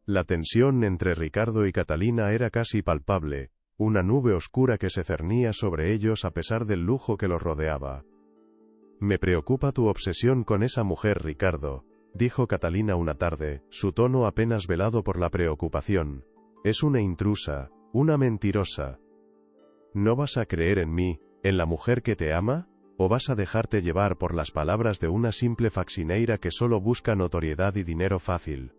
La tensión entre Ricardo y Catalina era casi palpable, una nube oscura que se cernía sobre ellos a pesar del lujo que los rodeaba. «Me preocupa tu obsesión con esa mujer, Ricardo», dijo Catalina una tarde, su tono apenas velado por la preocupación. Es una intrusa, una mentirosa. ¿No vas a creer en mí, en la mujer que te ama? ¿O vas a dejarte llevar por las palabras de una simple faxineira que solo busca notoriedad y dinero fácil?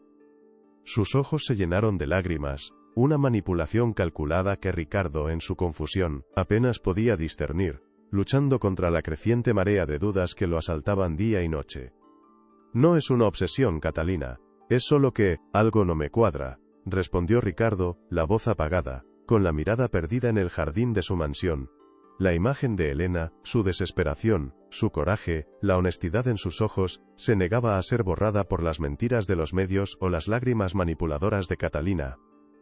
Sus ojos se llenaron de lágrimas, una manipulación calculada que Ricardo, en su confusión, apenas podía discernir, luchando contra la creciente marea de dudas que lo asaltaban día y noche. No es una obsesión, Catalina, es solo que, algo no me cuadra, respondió Ricardo, la voz apagada, con la mirada perdida en el jardín de su mansión. La imagen de Elena, su desesperación, su coraje, la honestidad en sus ojos, se negaba a ser borrada por las mentiras de los medios o las lágrimas manipuladoras de Catalina.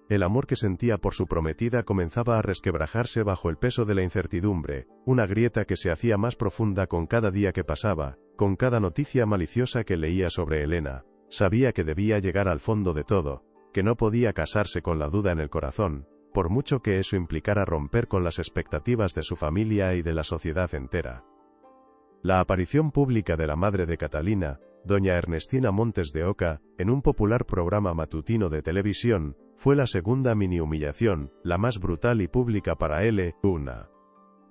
El amor que sentía por su prometida comenzaba a resquebrajarse bajo el peso de la incertidumbre, una grieta que se hacía más profunda con cada día que pasaba, con cada noticia maliciosa que leía sobre Elena. Sabía que debía llegar al fondo de todo, que no podía casarse con la duda en el corazón, por mucho que eso implicara romper con las expectativas de su familia y de la sociedad entera. La aparición pública de la madre de Catalina, doña Ernestina Montes de Oca, en un popular programa matutino de televisión, fue la segunda mini humillación, la más brutal y pública para él.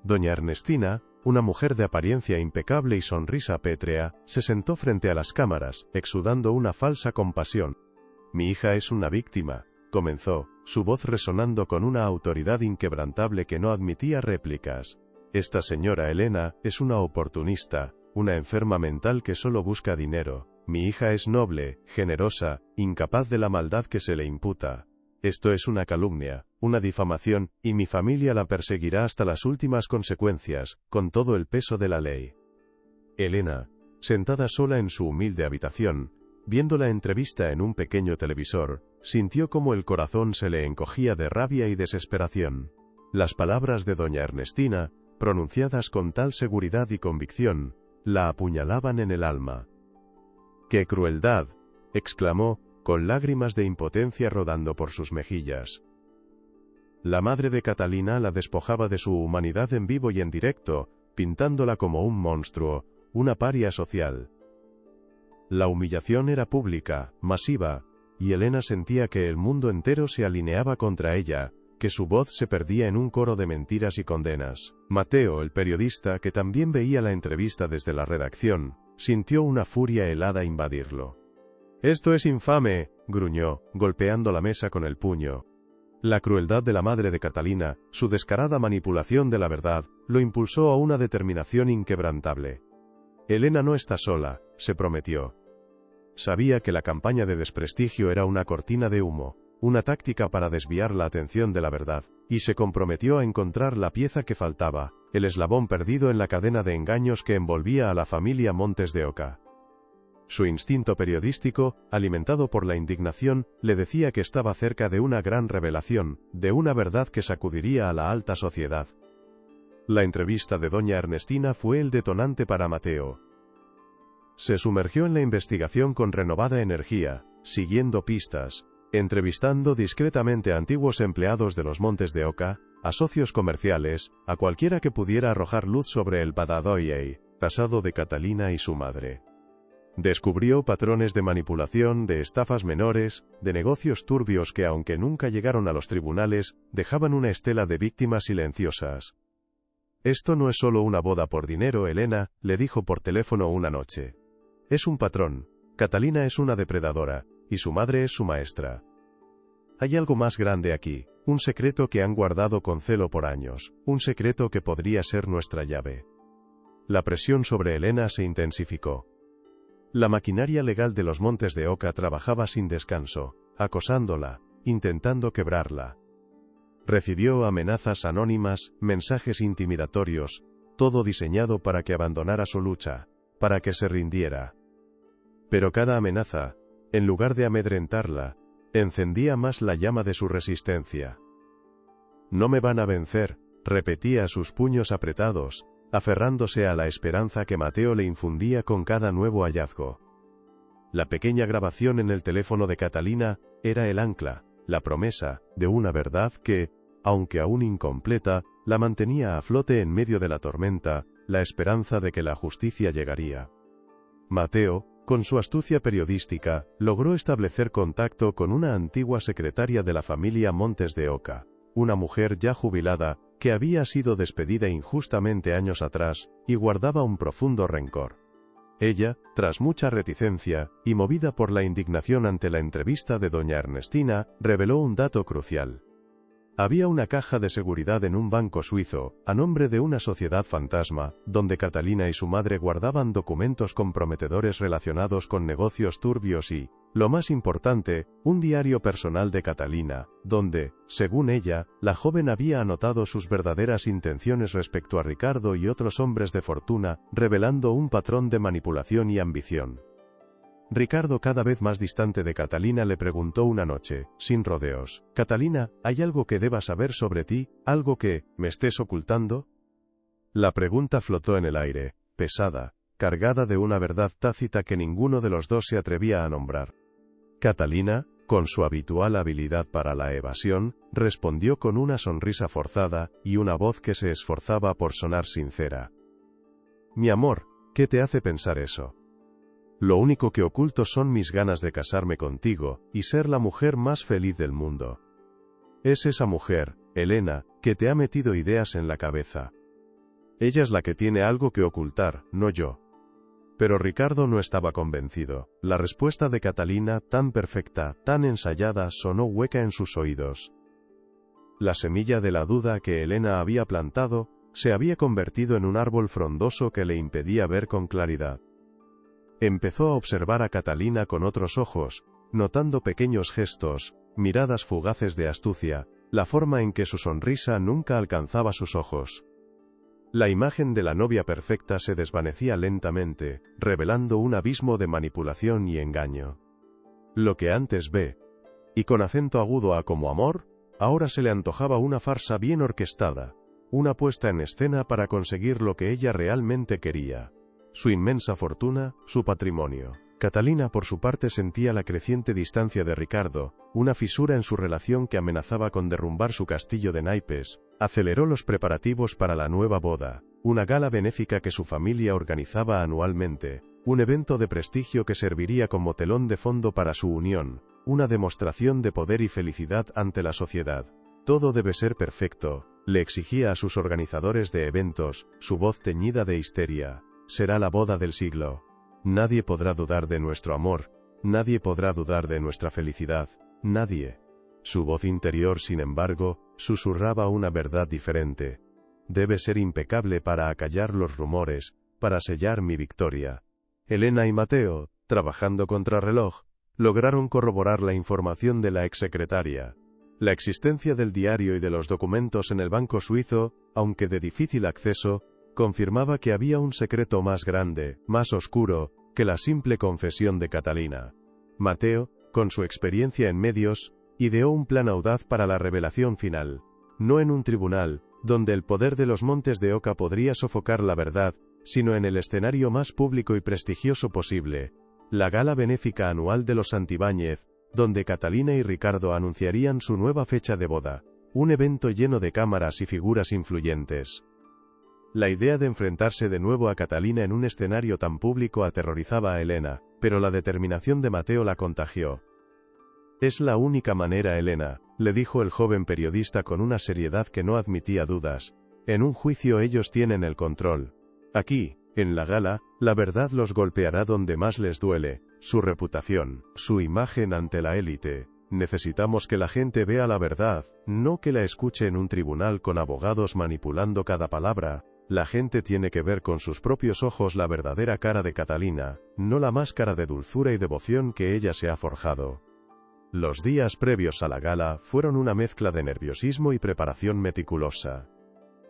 Doña Ernestina, una mujer de apariencia impecable y sonrisa pétrea, se sentó frente a las cámaras, exudando una falsa compasión. Mi hija es una víctima, comenzó, su voz resonando con una autoridad inquebrantable que no admitía réplicas. Esta señora Elena es una oportunista, una enferma mental que solo busca dinero. Mi hija es noble, generosa, incapaz de la maldad que se le imputa. Esto es una calumnia, una difamación, y mi familia la perseguirá hasta las últimas consecuencias, con todo el peso de la ley. Elena, sentada sola en su humilde habitación, viendo la entrevista en un pequeño televisor, sintió como el corazón se le encogía de rabia y desesperación. Las palabras de doña Ernestina, pronunciadas con tal seguridad y convicción, la apuñalaban en el alma. ¡Qué crueldad!, exclamó, con lágrimas de impotencia rodando por sus mejillas. La madre de Catalina la despojaba de su humanidad en vivo y en directo, pintándola como un monstruo, una paria social. La humillación era pública, masiva, y Elena sentía que el mundo entero se alineaba contra ella, que su voz se perdía en un coro de mentiras y condenas. Mateo, el periodista que también veía la entrevista desde la redacción, sintió una furia helada invadirlo. «Esto es infame», gruñó, golpeando la mesa con el puño. La crueldad de la madre de Catalina, su descarada manipulación de la verdad, lo impulsó a una determinación inquebrantable. Elena no está sola, se prometió. Sabía que la campaña de desprestigio era una cortina de humo, una táctica para desviar la atención de la verdad, y se comprometió a encontrar la pieza que faltaba, el eslabón perdido en la cadena de engaños que envolvía a la familia Montes de Oca. Su instinto periodístico, alimentado por la indignación, le decía que estaba cerca de una gran revelación, de una verdad que sacudiría a la alta sociedad. La entrevista de doña Ernestina fue el detonante para Mateo. Se sumergió en la investigación con renovada energía, siguiendo pistas, entrevistando discretamente a antiguos empleados de los Montes de Oca, a socios comerciales, a cualquiera que pudiera arrojar luz sobre el Badajoz, pasado de Catalina y su madre. Descubrió patrones de manipulación, de estafas menores, de negocios turbios que, aunque nunca llegaron a los tribunales, dejaban una estela de víctimas silenciosas. «Esto no es solo una boda por dinero, Elena», le dijo por teléfono una noche. «Es un patrón. Catalina es una depredadora, y su madre es su maestra. Hay algo más grande aquí, un secreto que han guardado con celo por años, un secreto que podría ser nuestra llave». La presión sobre Elena se intensificó. La maquinaria legal de los Montes de Oca trabajaba sin descanso, acosándola, intentando quebrarla. Recibió amenazas anónimas, mensajes intimidatorios, todo diseñado para que abandonara su lucha, para que se rindiera. Pero cada amenaza, en lugar de amedrentarla, encendía más la llama de su resistencia. «No me van a vencer», repetía sus puños apretados, aferrándose a la esperanza que Mateo le infundía con cada nuevo hallazgo. La pequeña grabación en el teléfono de Catalina era el ancla, la promesa de una verdad que, aunque aún incompleta, la mantenía a flote en medio de la tormenta, la esperanza de que la justicia llegaría. Mateo, Con su astucia periodística, logró establecer contacto con una antigua secretaria de la familia Montes de Oca, una mujer ya jubilada, que había sido despedida injustamente años atrás, y guardaba un profundo rencor. Ella, tras mucha reticencia, y movida por la indignación ante la entrevista de doña Ernestina, reveló un dato crucial. Había una caja de seguridad en un banco suizo, a nombre de una sociedad fantasma, donde Catalina y su madre guardaban documentos comprometedores relacionados con negocios turbios y, lo más importante, un diario personal de Catalina, donde, según ella, la joven había anotado sus verdaderas intenciones respecto a Ricardo y otros hombres de fortuna, revelando un patrón de manipulación y ambición. Ricardo, cada vez más distante de Catalina, le preguntó una noche, sin rodeos: «Catalina, ¿hay algo que deba saber sobre ti, algo que me estés ocultando?» La pregunta flotó en el aire, pesada, cargada de una verdad tácita que ninguno de los dos se atrevía a nombrar. Catalina, con su habitual habilidad para la evasión, respondió con una sonrisa forzada, y una voz que se esforzaba por sonar sincera. «Mi amor, ¿qué te hace pensar eso? Lo único que oculto son mis ganas de casarme contigo, y ser la mujer más feliz del mundo. Es esa mujer, Elena, que te ha metido ideas en la cabeza. Ella es la que tiene algo que ocultar, no yo». Pero Ricardo no estaba convencido. La respuesta de Catalina, tan perfecta, tan ensayada, sonó hueca en sus oídos. La semilla de la duda que Elena había plantado, se había convertido en un árbol frondoso que le impedía ver con claridad. Empezó a observar a Catalina con otros ojos, notando pequeños gestos, miradas fugaces de astucia, la forma en que su sonrisa nunca alcanzaba sus ojos. La imagen de la novia perfecta se desvanecía lentamente, revelando un abismo de manipulación y engaño. Lo que antes ve, y con acento agudo a como amor, ahora se le antojaba una farsa bien orquestada, una puesta en escena para conseguir lo que ella realmente quería: su inmensa fortuna, su patrimonio. Catalina, por su parte, sentía la creciente distancia de Ricardo, una fisura en su relación que amenazaba con derrumbar su castillo de naipes. Aceleró los preparativos para la nueva boda, una gala benéfica que su familia organizaba anualmente, un evento de prestigio que serviría como telón de fondo para su unión, una demostración de poder y felicidad ante la sociedad. «Todo debe ser perfecto», le exigía a sus organizadores de eventos, su voz teñida de histeria. «Será la boda del siglo. Nadie podrá dudar de nuestro amor, nadie podrá dudar de nuestra felicidad, nadie». Su voz interior, sin embargo, susurraba una verdad diferente. «Debe ser impecable para acallar los rumores, para sellar mi victoria». Elena y Mateo, trabajando contrarreloj, lograron corroborar la información de la exsecretaria. La existencia del diario y de los documentos en el banco suizo, aunque de difícil acceso, confirmaba que había un secreto más grande, más oscuro, que la simple confesión de Catalina. Mateo, con su experiencia en medios, ideó un plan audaz para la revelación final. No en un tribunal, donde el poder de los Montes de Oca podría sofocar la verdad, sino en el escenario más público y prestigioso posible, la gala benéfica anual de los Santibáñez, donde Catalina y Ricardo anunciarían su nueva fecha de boda, un evento lleno de cámaras y figuras influyentes. La idea de enfrentarse de nuevo a Catalina en un escenario tan público aterrorizaba a Elena, pero la determinación de Mateo la contagió. «Es la única manera, Elena», le dijo el joven periodista con una seriedad que no admitía dudas. «En un juicio ellos tienen el control. Aquí, en la gala, la verdad los golpeará donde más les duele, su reputación, su imagen ante la élite. Necesitamos que la gente vea la verdad, no que la escuche en un tribunal con abogados manipulando cada palabra. La gente tiene que ver con sus propios ojos la verdadera cara de Catalina, no la máscara de dulzura y devoción que ella se ha forjado». Los días previos a la gala fueron una mezcla de nerviosismo y preparación meticulosa.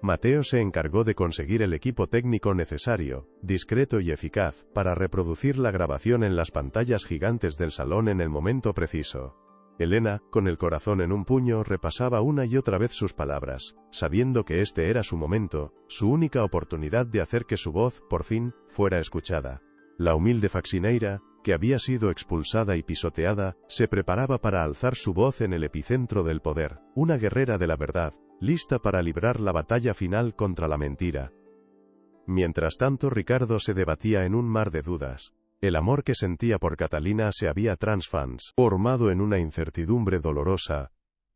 Mateo se encargó de conseguir el equipo técnico necesario, discreto y eficaz, para reproducir la grabación en las pantallas gigantes del salón en el momento preciso. Elena, con el corazón en un puño, repasaba una y otra vez sus palabras, sabiendo que este era su momento, su única oportunidad de hacer que su voz, por fin, fuera escuchada. La humilde faxineira, que había sido expulsada y pisoteada, se preparaba para alzar su voz en el epicentro del poder, una guerrera de la verdad, lista para librar la batalla final contra la mentira. Mientras tanto, Ricardo se debatía en un mar de dudas. El amor que sentía por Catalina se había transformado en una incertidumbre dolorosa,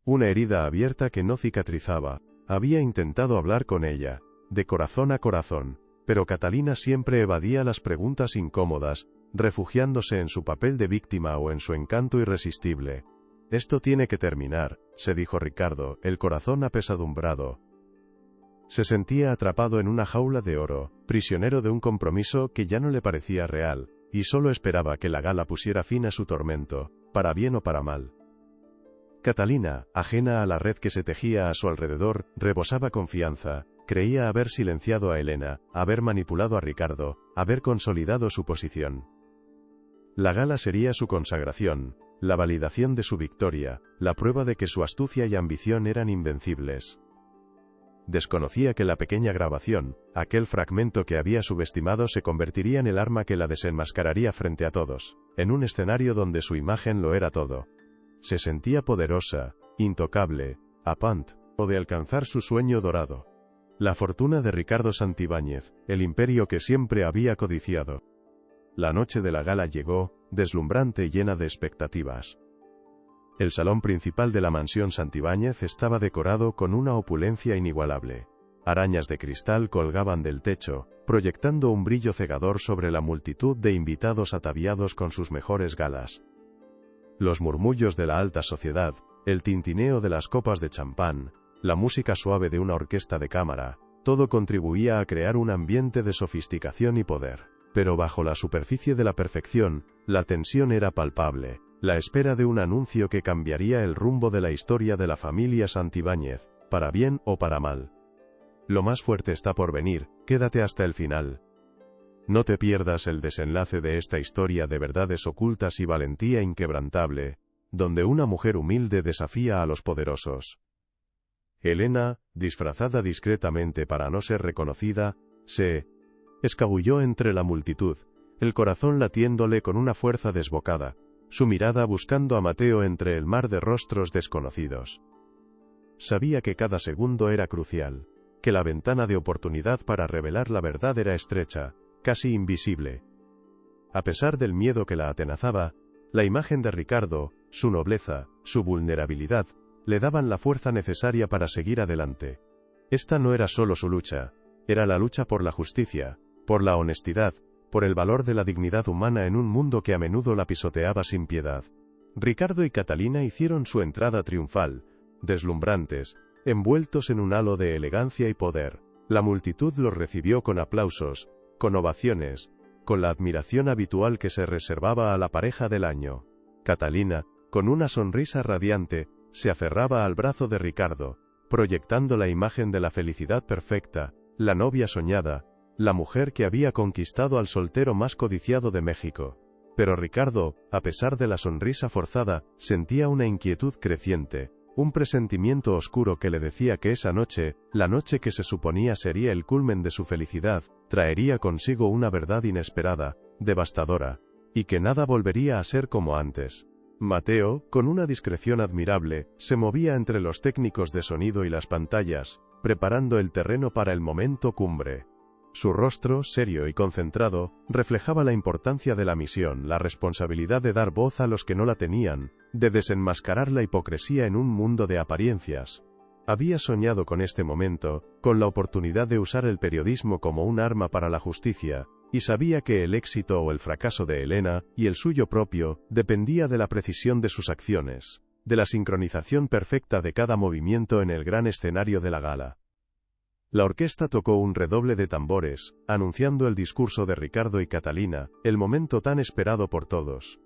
una herida abierta que no cicatrizaba. Había intentado hablar con ella, de corazón a corazón, pero Catalina siempre evadía las preguntas incómodas, refugiándose en su papel de víctima o en su encanto irresistible. «Esto tiene que terminar», se dijo Ricardo, el corazón apesadumbrado. Se sentía atrapado en una jaula de oro, prisionero de un compromiso que ya no le parecía real, y solo esperaba que la gala pusiera fin a su tormento, para bien o para mal. Catalina, ajena a la red que se tejía a su alrededor, rebosaba confianza. Creía haber silenciado a Elena, haber manipulado a Ricardo, haber consolidado su posición. La gala sería su consagración, la validación de su victoria, la prueba de que su astucia y ambición eran invencibles. Desconocía que la pequeña grabación, aquel fragmento que había subestimado, se convertiría en el arma que la desenmascararía frente a todos, en un escenario donde su imagen lo era todo. Se sentía poderosa, intocable, a punto de alcanzar su sueño dorado. La fortuna de Ricardo Santibáñez, el imperio que siempre había codiciado. La noche de la gala llegó, deslumbrante y llena de expectativas. El salón principal de la mansión Santibáñez estaba decorado con una opulencia inigualable. Arañas de cristal colgaban del techo, proyectando un brillo cegador sobre la multitud de invitados ataviados con sus mejores galas. Los murmullos de la alta sociedad, el tintineo de las copas de champán, la música suave de una orquesta de cámara, todo contribuía a crear un ambiente de sofisticación y poder. Pero bajo la superficie de la perfección, la tensión era palpable, la espera de un anuncio que cambiaría el rumbo de la historia de la familia Santibáñez, para bien o para mal. Lo más fuerte está por venir, quédate hasta el final. No te pierdas el desenlace de esta historia de verdades ocultas y valentía inquebrantable, donde una mujer humilde desafía a los poderosos. Elena, disfrazada discretamente para no ser reconocida, se escabulló entre la multitud, el corazón latiéndole con una fuerza desbocada, su mirada buscando a Mateo entre el mar de rostros desconocidos. Sabía que cada segundo era crucial, que la ventana de oportunidad para revelar la verdad era estrecha, casi invisible. A pesar del miedo que la atenazaba, la imagen de Ricardo, su nobleza, su vulnerabilidad, le daban la fuerza necesaria para seguir adelante. Esta no era solo su lucha, era la lucha por la justicia, por la honestidad, por el valor de la dignidad humana en un mundo que a menudo la pisoteaba sin piedad. Ricardo y Catalina hicieron su entrada triunfal, deslumbrantes, envueltos en un halo de elegancia y poder. La multitud los recibió con aplausos, con ovaciones, con la admiración habitual que se reservaba a la pareja del año. Catalina, con una sonrisa radiante, se aferraba al brazo de Ricardo, proyectando la imagen de la felicidad perfecta, la novia soñada, la mujer que había conquistado al soltero más codiciado de México. Pero Ricardo, a pesar de la sonrisa forzada, sentía una inquietud creciente, un presentimiento oscuro que le decía que esa noche, la noche que se suponía sería el culmen de su felicidad, traería consigo una verdad inesperada, devastadora, y que nada volvería a ser como antes. Mateo, con una discreción admirable, se movía entre los técnicos de sonido y las pantallas, preparando el terreno para el momento cumbre. Su rostro, serio y concentrado, reflejaba la importancia de la misión, la responsabilidad de dar voz a los que no la tenían, de desenmascarar la hipocresía en un mundo de apariencias. Había soñado con este momento, con la oportunidad de usar el periodismo como un arma para la justicia, y sabía que el éxito o el fracaso de Elena, y el suyo propio, dependía de la precisión de sus acciones, de la sincronización perfecta de cada movimiento en el gran escenario de la gala. La orquesta tocó un redoble de tambores, anunciando el discurso de Ricardo y Catalina, el momento tan esperado por todos.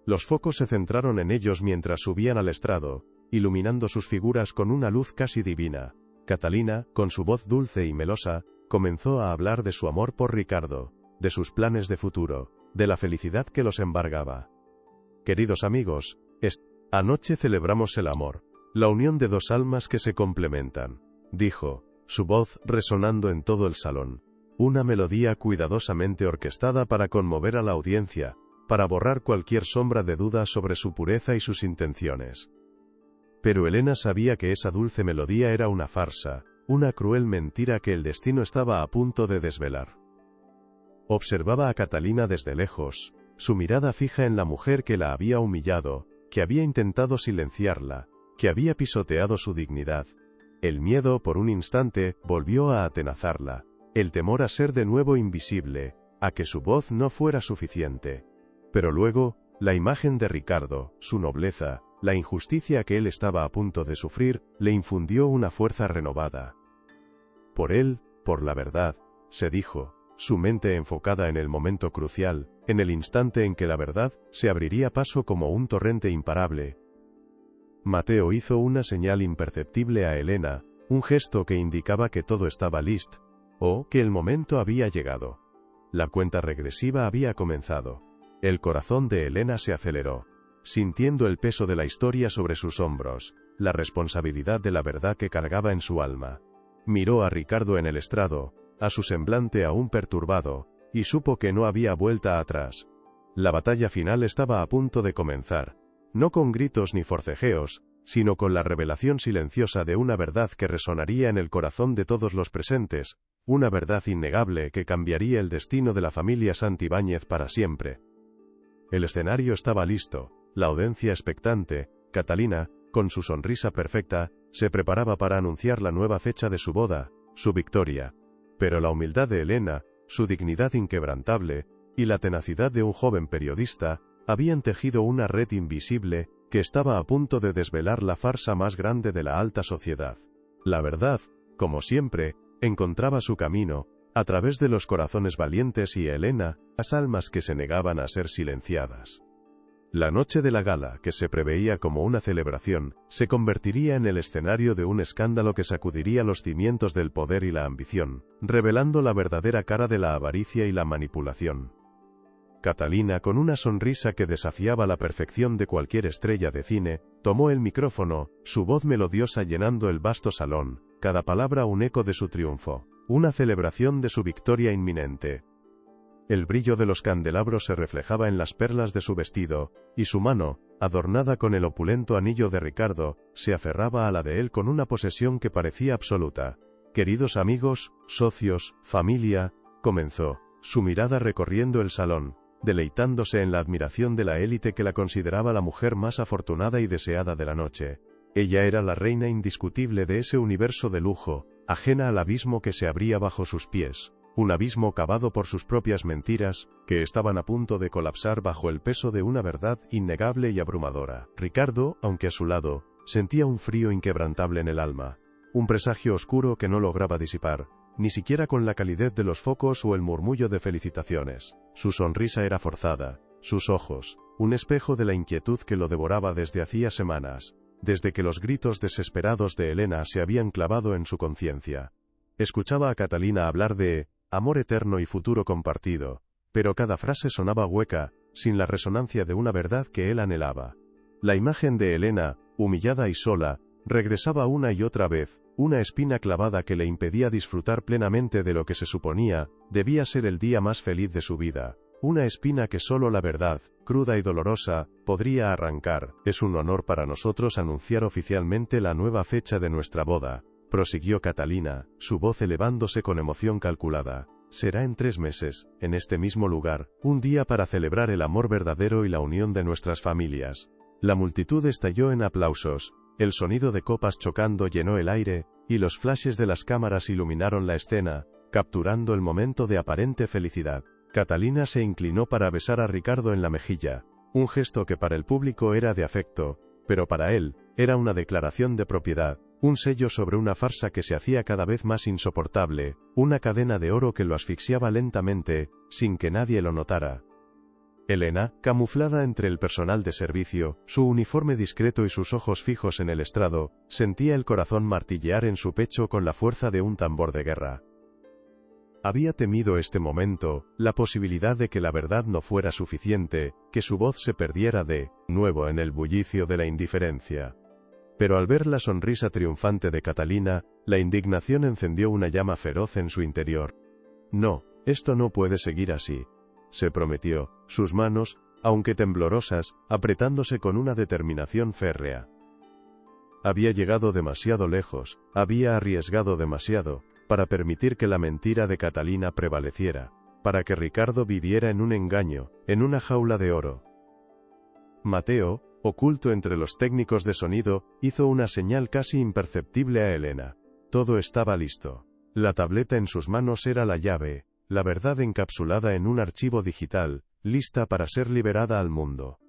Los focos se centraron en ellos mientras subían al estrado, iluminando sus figuras con una luz casi divina. Catalina, con su voz dulce y melosa, comenzó a hablar de su amor por Ricardo, de sus planes de futuro, de la felicidad que los embargaba. Queridos amigos, esta noche celebramos el amor, la unión de dos almas que se complementan, dijo, su voz resonando en todo el salón. Una melodía cuidadosamente orquestada para conmover a la audiencia, para borrar cualquier sombra de duda sobre su pureza y sus intenciones. Pero Elena sabía que esa dulce melodía era una farsa, una cruel mentira que el destino estaba a punto de desvelar. Observaba a Catalina desde lejos, su mirada fija en la mujer que la había humillado, que había intentado silenciarla, que había pisoteado su dignidad. El miedo, por un instante, volvió a atenazarla, el temor a ser de nuevo invisible, a que su voz no fuera suficiente. Pero luego, la imagen de Ricardo, su nobleza, la injusticia que él estaba a punto de sufrir, le infundió una fuerza renovada. Por él, por la verdad, se dijo, su mente enfocada en el momento crucial, en el instante en que la verdad se abriría paso como un torrente imparable. Mateo hizo una señal imperceptible a Elena, un gesto que indicaba que todo estaba listo, o que el momento había llegado. La cuenta regresiva había comenzado. El corazón de Elena se aceleró, sintiendo el peso de la historia sobre sus hombros, la responsabilidad de la verdad que cargaba en su alma. Miró a Ricardo en el estrado, a su semblante aún perturbado, y supo que no había vuelta atrás. La batalla final estaba a punto de comenzar, no con gritos ni forcejeos, sino con la revelación silenciosa de una verdad que resonaría en el corazón de todos los presentes, una verdad innegable que cambiaría el destino de la familia Santibáñez para siempre. El escenario estaba listo, la audiencia expectante. Catalina, con su sonrisa perfecta, se preparaba para anunciar la nueva fecha de su boda, su victoria. Pero la humildad de Elena, su dignidad inquebrantable, y la tenacidad de un joven periodista, habían tejido una red invisible, que estaba a punto de desvelar la farsa más grande de la alta sociedad. La verdad, como siempre, encontraba su camino, a través de los corazones valientes y Elena, las almas que se negaban a ser silenciadas. La noche de la gala, que se preveía como una celebración, se convertiría en el escenario de un escándalo que sacudiría los cimientos del poder y la ambición, revelando la verdadera cara de la avaricia y la manipulación. Catalina, con una sonrisa que desafiaba la perfección de cualquier estrella de cine, tomó el micrófono, su voz melodiosa llenando el vasto salón, cada palabra un eco de su triunfo, una celebración de su victoria inminente. El brillo de los candelabros se reflejaba en las perlas de su vestido, y su mano, adornada con el opulento anillo de Ricardo, se aferraba a la de él con una posesión que parecía absoluta. «Queridos amigos, socios, familia», comenzó, su mirada recorriendo el salón, deleitándose en la admiración de la élite que la consideraba la mujer más afortunada y deseada de la noche. Ella era la reina indiscutible de ese universo de lujo, ajena al abismo que se abría bajo sus pies. Un abismo cavado por sus propias mentiras, que estaban a punto de colapsar bajo el peso de una verdad innegable y abrumadora. Ricardo, aunque a su lado, sentía un frío inquebrantable en el alma, un presagio oscuro que no lograba disipar, ni siquiera con la calidez de los focos o el murmullo de felicitaciones. Su sonrisa era forzada, sus ojos, un espejo de la inquietud que lo devoraba desde hacía semanas, desde que los gritos desesperados de Elena se habían clavado en su conciencia. Escuchaba a Catalina hablar de amor eterno y futuro compartido, pero cada frase sonaba hueca, sin la resonancia de una verdad que él anhelaba. La imagen de Elena, humillada y sola, regresaba una y otra vez, una espina clavada que le impedía disfrutar plenamente de lo que se suponía debía ser el día más feliz de su vida. Una espina que solo la verdad, cruda y dolorosa, podría arrancar. «Es un honor para nosotros anunciar oficialmente la nueva fecha de nuestra boda», prosiguió Catalina, su voz elevándose con emoción calculada. «Será en 3 meses, en este mismo lugar, un día para celebrar el amor verdadero y la unión de nuestras familias». La multitud estalló en aplausos, el sonido de copas chocando llenó el aire, y los flashes de las cámaras iluminaron la escena, capturando el momento de aparente felicidad. Catalina se inclinó para besar a Ricardo en la mejilla, un gesto que para el público era de afecto, pero para él, era una declaración de propiedad, un sello sobre una farsa que se hacía cada vez más insoportable, una cadena de oro que lo asfixiaba lentamente, sin que nadie lo notara. Elena, camuflada entre el personal de servicio, su uniforme discreto y sus ojos fijos en el estrado, sentía el corazón martillear en su pecho con la fuerza de un tambor de guerra. Había temido este momento, la posibilidad de que la verdad no fuera suficiente, que su voz se perdiera de nuevo en el bullicio de la indiferencia. Pero al ver la sonrisa triunfante de Catalina, la indignación encendió una llama feroz en su interior. «No, esto no puede seguir así», se prometió, sus manos, aunque temblorosas, apretándose con una determinación férrea. Había llegado demasiado lejos, había arriesgado demasiado, para permitir que la mentira de Catalina prevaleciera. para que Ricardo viviera en un engaño, en una jaula de oro. Mateo, oculto entre los técnicos de sonido, hizo una señal casi imperceptible a Elena. Todo estaba listo. La tableta en sus manos era la llave, la verdad encapsulada en un archivo digital, lista para ser liberada al mundo.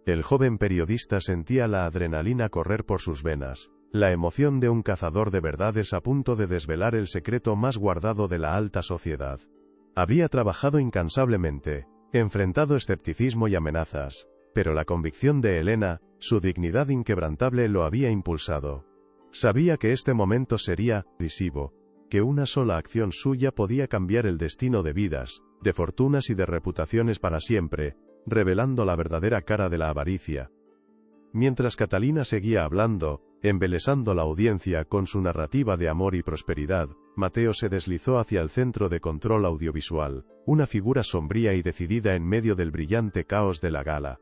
El joven periodista sentía la adrenalina correr por sus venas, la emoción de un cazador de verdades a punto de desvelar el secreto más guardado de la alta sociedad. Había trabajado incansablemente, enfrentado escepticismo y amenazas, pero la convicción de Elena, su dignidad inquebrantable lo había impulsado. Sabía que este momento sería decisivo, que una sola acción suya podía cambiar el destino de vidas, de fortunas y de reputaciones para siempre, revelando la verdadera cara de la avaricia. Mientras Catalina seguía hablando, embelesando la audiencia con su narrativa de amor y prosperidad, Mateo se deslizó hacia el centro de control audiovisual, una figura sombría y decidida en medio del brillante caos de la gala.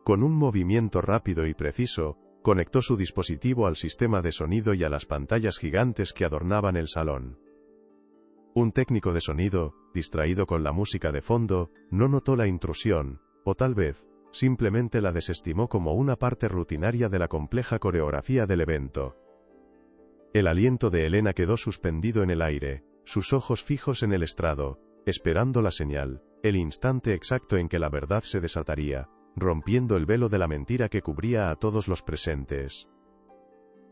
Con un movimiento rápido y preciso, conectó su dispositivo al sistema de sonido y a las pantallas gigantes que adornaban el salón. Un técnico de sonido, distraído con la música de fondo, no notó la intrusión, o tal vez, simplemente la desestimó como una parte rutinaria de la compleja coreografía del evento. El aliento de Elena quedó suspendido en el aire, sus ojos fijos en el estrado, esperando la señal, el instante exacto en que la verdad se desataría, rompiendo el velo de la mentira que cubría a todos los presentes.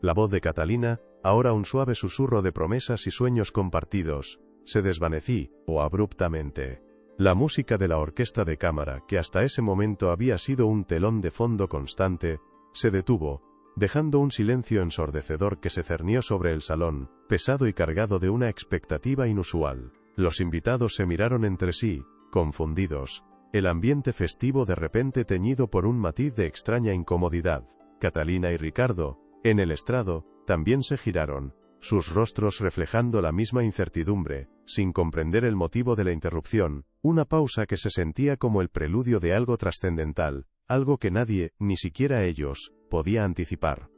La voz de Catalina, ahora un suave susurro de promesas y sueños compartidos, se desvaneció, abruptamente. La música de la orquesta de cámara, que hasta ese momento había sido un telón de fondo constante, se detuvo, dejando un silencio ensordecedor que se cernió sobre el salón, pesado y cargado de una expectativa inusual. Los invitados se miraron entre sí, confundidos. El ambiente festivo de repente teñido por un matiz de extraña incomodidad. Catalina y Ricardo, en el estrado, también se giraron, sus rostros reflejando la misma incertidumbre, sin comprender el motivo de la interrupción, una pausa que se sentía como el preludio de algo trascendental, algo que nadie, ni siquiera ellos, podía anticipar.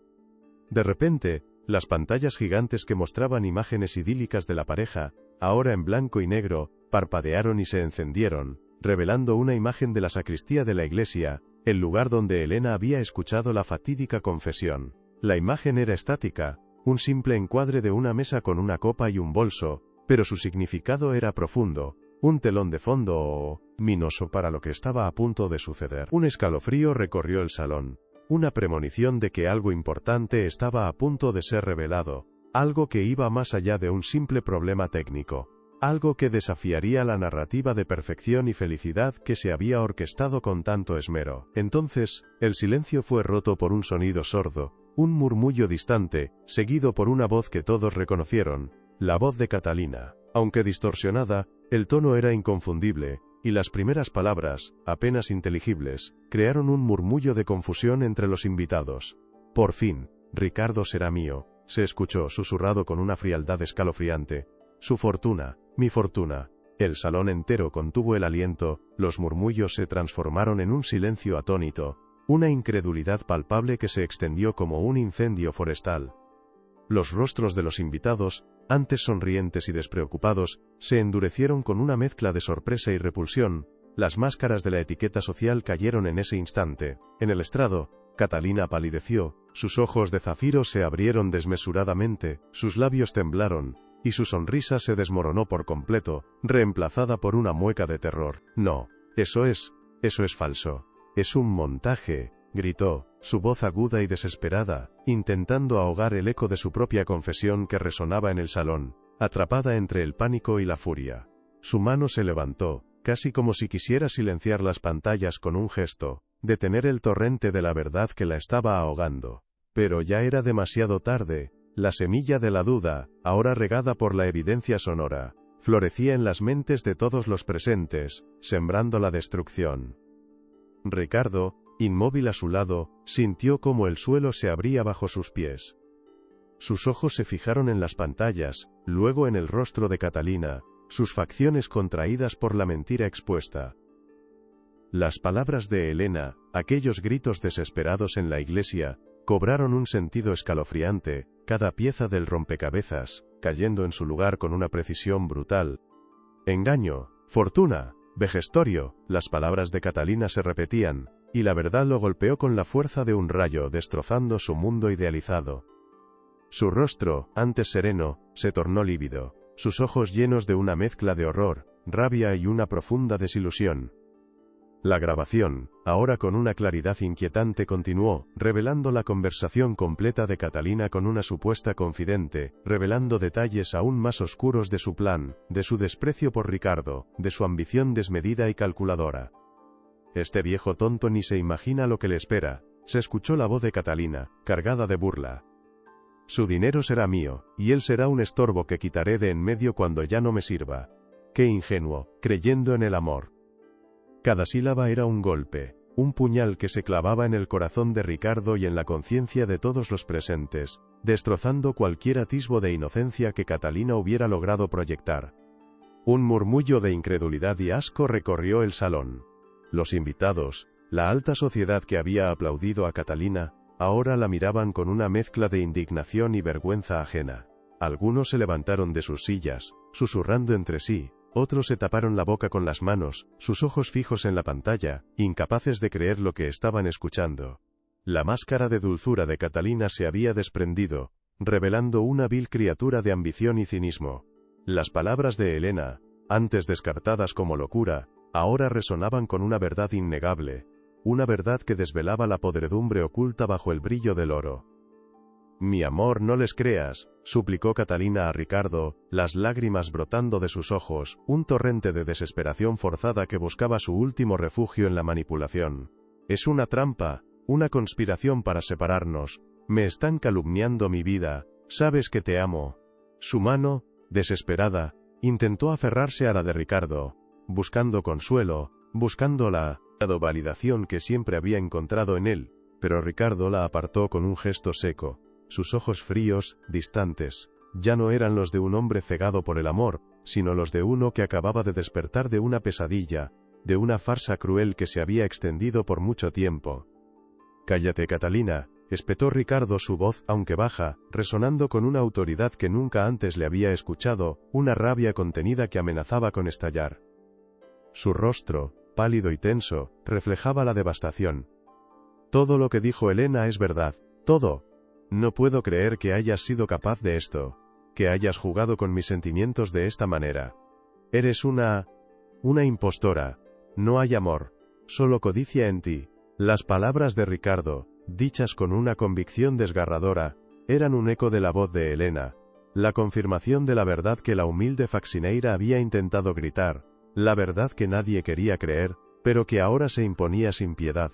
De repente, las pantallas gigantes que mostraban imágenes idílicas de la pareja, ahora en blanco y negro, parpadearon y se encendieron, revelando una imagen de la sacristía de la iglesia, el lugar donde Elena había escuchado la fatídica confesión. La imagen era estática, un simple encuadre de una mesa con una copa y un bolso, pero su significado era profundo, un telón de fondo ominoso para lo que estaba a punto de suceder. Un escalofrío recorrió el salón, una premonición de que algo importante estaba a punto de ser revelado, algo que iba más allá de un simple problema técnico. Algo que desafiaría la narrativa de perfección y felicidad que se había orquestado con tanto esmero. Entonces, el silencio fue roto por un sonido sordo, un murmullo distante, seguido por una voz que todos reconocieron, la voz de Catalina. Aunque distorsionada, el tono era inconfundible, y las primeras palabras, apenas inteligibles, crearon un murmullo de confusión entre los invitados. Por fin, Ricardo será mío, se escuchó susurrado con una frialdad escalofriante. Su fortuna, mi fortuna. El salón entero contuvo el aliento, los murmullos se transformaron en un silencio atónito, una incredulidad palpable que se extendió como un incendio forestal. Los rostros de los invitados, antes sonrientes y despreocupados, se endurecieron con una mezcla de sorpresa y repulsión. Las máscaras de la etiqueta social cayeron en ese instante. En el estrado, Catalina palideció, sus ojos de zafiro se abrieron desmesuradamente, sus labios temblaron, y su sonrisa se desmoronó por completo, reemplazada por una mueca de terror. No, eso es falso. Es un montaje, gritó, su voz aguda y desesperada, intentando ahogar el eco de su propia confesión que resonaba en el salón, atrapada entre el pánico y la furia. Su mano se levantó, casi como si quisiera silenciar las pantallas con un gesto, detener el torrente de la verdad que la estaba ahogando. Pero ya era demasiado tarde. La semilla de la duda, ahora regada por la evidencia sonora, florecía en las mentes de todos los presentes, sembrando la destrucción. Ricardo, inmóvil a su lado, sintió como el suelo se abría bajo sus pies. Sus ojos se fijaron en las pantallas, luego en el rostro de Catalina, sus facciones contraídas por la mentira expuesta. Las palabras de Elena, aquellos gritos desesperados en la iglesia, cobraron un sentido escalofriante, cada pieza del rompecabezas, cayendo en su lugar con una precisión brutal. Engaño, Fortuna, Vejestorio, las palabras de Catalina se repetían, y la verdad lo golpeó con la fuerza de un rayo, destrozando su mundo idealizado. Su rostro, antes sereno, se tornó lívido, sus ojos llenos de una mezcla de horror, rabia y una profunda desilusión. La grabación, ahora con una claridad inquietante, continuó, revelando la conversación completa de Catalina con una supuesta confidente, revelando detalles aún más oscuros de su plan, de su desprecio por Ricardo, de su ambición desmedida y calculadora. «Este viejo tonto ni se imagina lo que le espera», se escuchó la voz de Catalina, cargada de burla. «Su dinero será mío, y él será un estorbo que quitaré de en medio cuando ya no me sirva. Qué ingenuo, creyendo en el amor». Cada sílaba era un golpe, un puñal que se clavaba en el corazón de Ricardo y en la conciencia de todos los presentes, destrozando cualquier atisbo de inocencia que Catalina hubiera logrado proyectar. Un murmullo de incredulidad y asco recorrió el salón. Los invitados, la alta sociedad que había aplaudido a Catalina, ahora la miraban con una mezcla de indignación y vergüenza ajena. Algunos se levantaron de sus sillas, susurrando entre sí. Otros se taparon la boca con las manos, sus ojos fijos en la pantalla, incapaces de creer lo que estaban escuchando. La máscara de dulzura de Catalina se había desprendido, revelando una vil criatura de ambición y cinismo. Las palabras de Elena, antes descartadas como locura, ahora resonaban con una verdad innegable, una verdad que desvelaba la podredumbre oculta bajo el brillo del oro. «Mi amor, no les creas», suplicó Catalina a Ricardo, las lágrimas brotando de sus ojos, un torrente de desesperación forzada que buscaba su último refugio en la manipulación. «Es una trampa, una conspiración para separarnos. Me están calumniando mi vida, sabes que te amo». Su mano, desesperada, intentó aferrarse a la de Ricardo, buscando consuelo, buscando la validación que siempre había encontrado en él, pero Ricardo la apartó con un gesto seco. Sus ojos fríos, distantes, ya no eran los de un hombre cegado por el amor, sino los de uno que acababa de despertar de una pesadilla, de una farsa cruel que se había extendido por mucho tiempo. «Cállate, Catalina», espetó Ricardo, su voz, aunque baja, resonando con una autoridad que nunca antes le había escuchado, una rabia contenida que amenazaba con estallar. Su rostro, pálido y tenso, reflejaba la devastación. «Todo lo que dijo Elena es verdad, todo. No puedo creer que hayas sido capaz de esto, que hayas jugado con mis sentimientos de esta manera. Eres una impostora. No hay amor, solo codicia en ti». Las palabras de Ricardo, dichas con una convicción desgarradora, eran un eco de la voz de Elena, la confirmación de la verdad que la humilde Faxineira había intentado gritar, la verdad que nadie quería creer, pero que ahora se imponía sin piedad.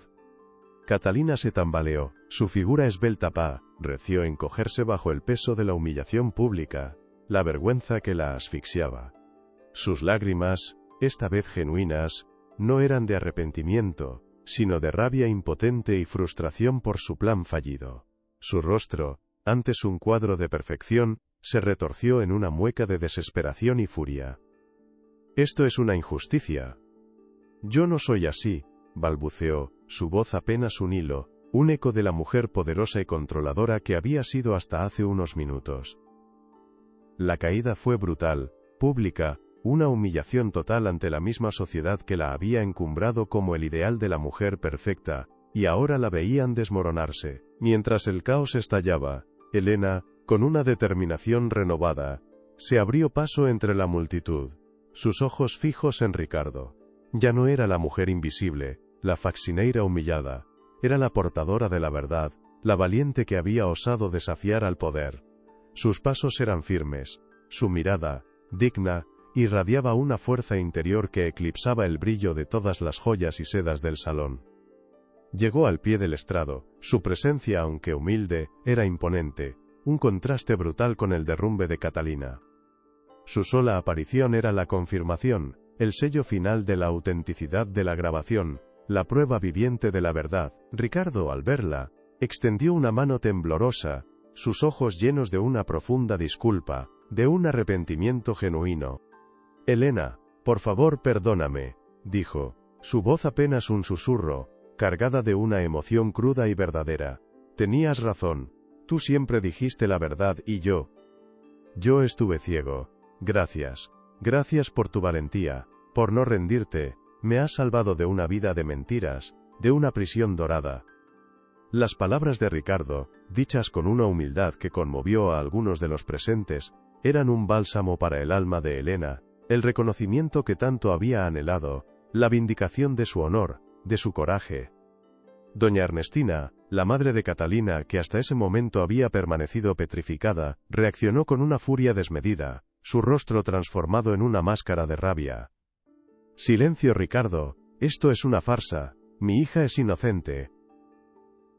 Catalina se tambaleó, su figura esbelta pareció encogerse bajo el peso de la humillación pública, la vergüenza que la asfixiaba. Sus lágrimas, esta vez genuinas, no eran de arrepentimiento, sino de rabia impotente y frustración por su plan fallido. Su rostro, antes un cuadro de perfección, se retorció en una mueca de desesperación y furia. «Esto es una injusticia. Yo no soy así», balbuceó, su voz apenas un hilo, un eco de la mujer poderosa y controladora que había sido hasta hace unos minutos. La caída fue brutal, pública, una humillación total ante la misma sociedad que la había encumbrado como el ideal de la mujer perfecta, y ahora la veían desmoronarse. Mientras el caos estallaba, Elena, con una determinación renovada, se abrió paso entre la multitud, sus ojos fijos en Ricardo. Ya no era la mujer invisible, la Faxineira humillada, era la portadora de la verdad, la valiente que había osado desafiar al poder. Sus pasos eran firmes, su mirada, digna, irradiaba una fuerza interior que eclipsaba el brillo de todas las joyas y sedas del salón. Llegó al pie del estrado, su presencia, aunque humilde, era imponente, un contraste brutal con el derrumbe de Catalina. Su sola aparición era la confirmación, el sello final de la autenticidad de la grabación, la prueba viviente de la verdad. Ricardo, al verla, extendió una mano temblorosa, sus ojos llenos de una profunda disculpa, de un arrepentimiento genuino. «Elena, por favor perdóname», dijo, su voz apenas un susurro, cargada de una emoción cruda y verdadera. «Tenías razón, tú siempre dijiste la verdad y yo estuve ciego. Gracias. Gracias por tu valentía, por no rendirte, me has salvado de una vida de mentiras, de una prisión dorada. Las palabras de Ricardo, dichas con una humildad que conmovió a algunos de los presentes, eran un bálsamo para el alma de Elena, el reconocimiento que tanto había anhelado, la vindicación de su honor, de su coraje. Doña Ernestina, la madre de Catalina, que hasta ese momento había permanecido petrificada, reaccionó con una furia desmedida, su rostro transformado en una máscara de rabia. «Silencio, Ricardo, esto es una farsa, mi hija es inocente».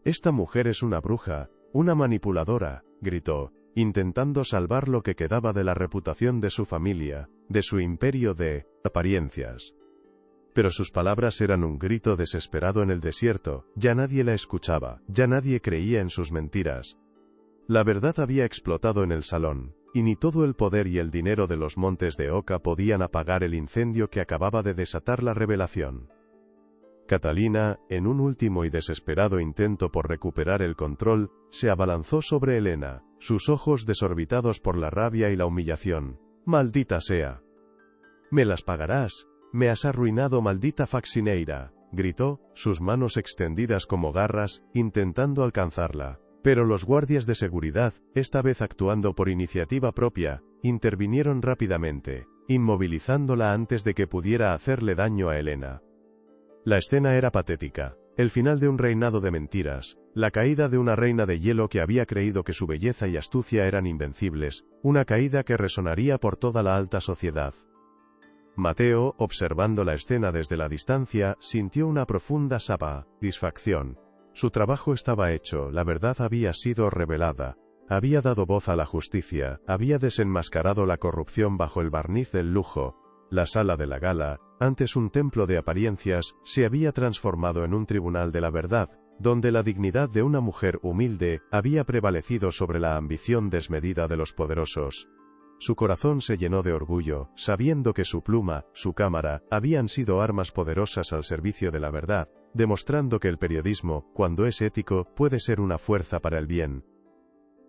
«Esta mujer es una bruja, una manipuladora», gritó, intentando salvar lo que quedaba de la reputación de su familia, de su imperio de apariencias. Pero sus palabras eran un grito desesperado en el desierto, ya nadie la escuchaba, ya nadie creía en sus mentiras. La verdad había explotado en el salón, y ni todo el poder y el dinero de los Montes de Oca podían apagar el incendio que acababa de desatar la revelación. Catalina, en un último y desesperado intento por recuperar el control, se abalanzó sobre Elena, sus ojos desorbitados por la rabia y la humillación. «¡Maldita sea! ¡Me las pagarás! ¡Me has arruinado, maldita faccineira!», gritó, sus manos extendidas como garras, intentando alcanzarla. Pero los guardias de seguridad, esta vez actuando por iniciativa propia, intervinieron rápidamente, inmovilizándola antes de que pudiera hacerle daño a Elena. La escena era patética, el final de un reinado de mentiras, la caída de una reina de hielo que había creído que su belleza y astucia eran invencibles, una caída que resonaría por toda la alta sociedad. Mateo, observando la escena desde la distancia, sintió una profunda satisfacción. Su trabajo estaba hecho, la verdad había sido revelada, había dado voz a la justicia, había desenmascarado la corrupción bajo el barniz del lujo. La sala de la gala, antes un templo de apariencias, se había transformado en un tribunal de la verdad, donde la dignidad de una mujer humilde había prevalecido sobre la ambición desmedida de los poderosos. Su corazón se llenó de orgullo, sabiendo que su pluma, su cámara, habían sido armas poderosas al servicio de la verdad, demostrando que el periodismo, cuando es ético, puede ser una fuerza para el bien.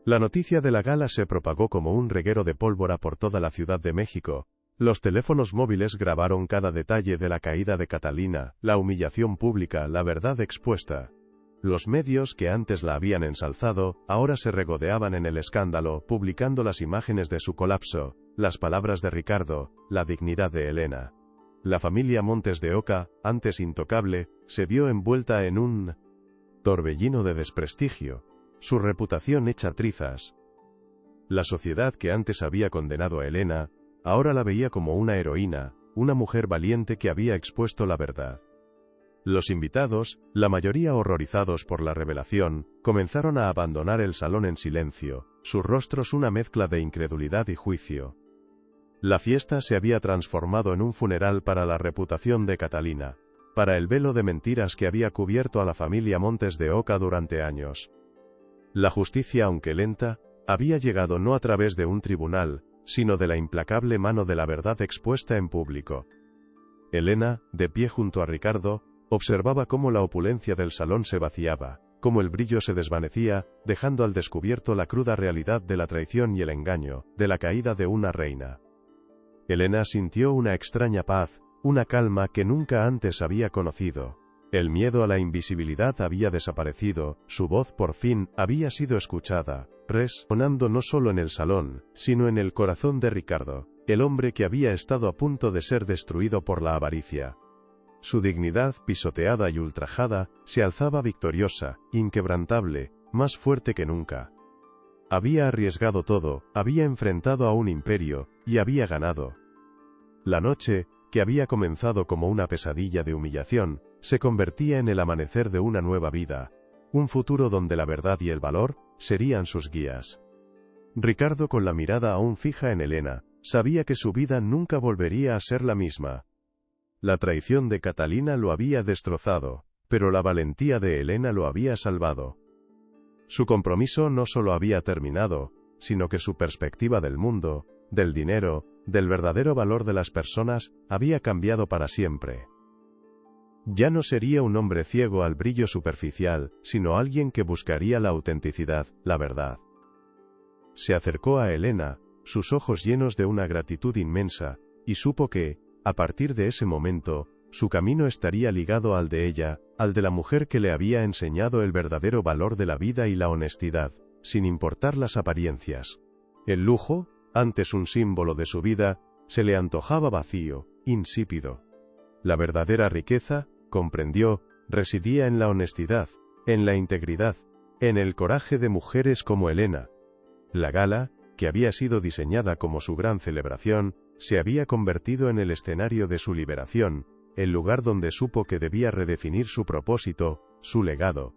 La noticia de la gala se propagó como un reguero de pólvora por toda la Ciudad de México. Los teléfonos móviles grabaron cada detalle de la caída de Catalina, la humillación pública, la verdad expuesta. Los medios que antes la habían ensalzado, ahora se regodeaban en el escándalo, publicando las imágenes de su colapso, las palabras de Ricardo, la dignidad de Elena. La familia Montes de Oca, antes intocable, se vio envuelta en un torbellino de desprestigio, su reputación hecha trizas. La sociedad que antes había condenado a Elena, ahora la veía como una heroína, una mujer valiente que había expuesto la verdad. Los invitados, la mayoría horrorizados por la revelación, comenzaron a abandonar el salón en silencio, sus rostros una mezcla de incredulidad y juicio. La fiesta se había transformado en un funeral para la reputación de Catalina, para el velo de mentiras que había cubierto a la familia Montes de Oca durante años. La justicia, aunque lenta, había llegado no a través de un tribunal, sino de la implacable mano de la verdad expuesta en público. Elena, de pie junto a Ricardo, observaba cómo la opulencia del salón se vaciaba, cómo el brillo se desvanecía, dejando al descubierto la cruda realidad de la traición y el engaño, de la caída de una reina. Elena sintió una extraña paz, una calma que nunca antes había conocido. El miedo a la invisibilidad había desaparecido, su voz por fin había sido escuchada, resonando no solo en el salón, sino en el corazón de Ricardo, el hombre que había estado a punto de ser destruido por la avaricia. Su dignidad, pisoteada y ultrajada, se alzaba victoriosa, inquebrantable, más fuerte que nunca. Había arriesgado todo, había enfrentado a un imperio, y había ganado. La noche, que había comenzado como una pesadilla de humillación, se convertía en el amanecer de una nueva vida, un futuro donde la verdad y el valor serían sus guías. Ricardo, con la mirada aún fija en Elena, sabía que su vida nunca volvería a ser la misma. La traición de Catalina lo había destrozado, pero la valentía de Elena lo había salvado. Su compromiso no solo había terminado, sino que su perspectiva del mundo, del dinero, del verdadero valor de las personas, había cambiado para siempre. Ya no sería un hombre ciego al brillo superficial, sino alguien que buscaría la autenticidad, la verdad. Se acercó a Elena, sus ojos llenos de una gratitud inmensa, y supo que, A partir de ese momento, su camino estaría ligado al de ella, al de la mujer que le había enseñado el verdadero valor de la vida y la honestidad, sin importar las apariencias. El lujo, antes un símbolo de su vida, se le antojaba vacío, insípido. La verdadera riqueza, comprendió, residía en la honestidad, en la integridad, en el coraje de mujeres como Elena. La gala, que había sido diseñada como su gran celebración, se había convertido en el escenario de su liberación, el lugar donde supo que debía redefinir su propósito, su legado.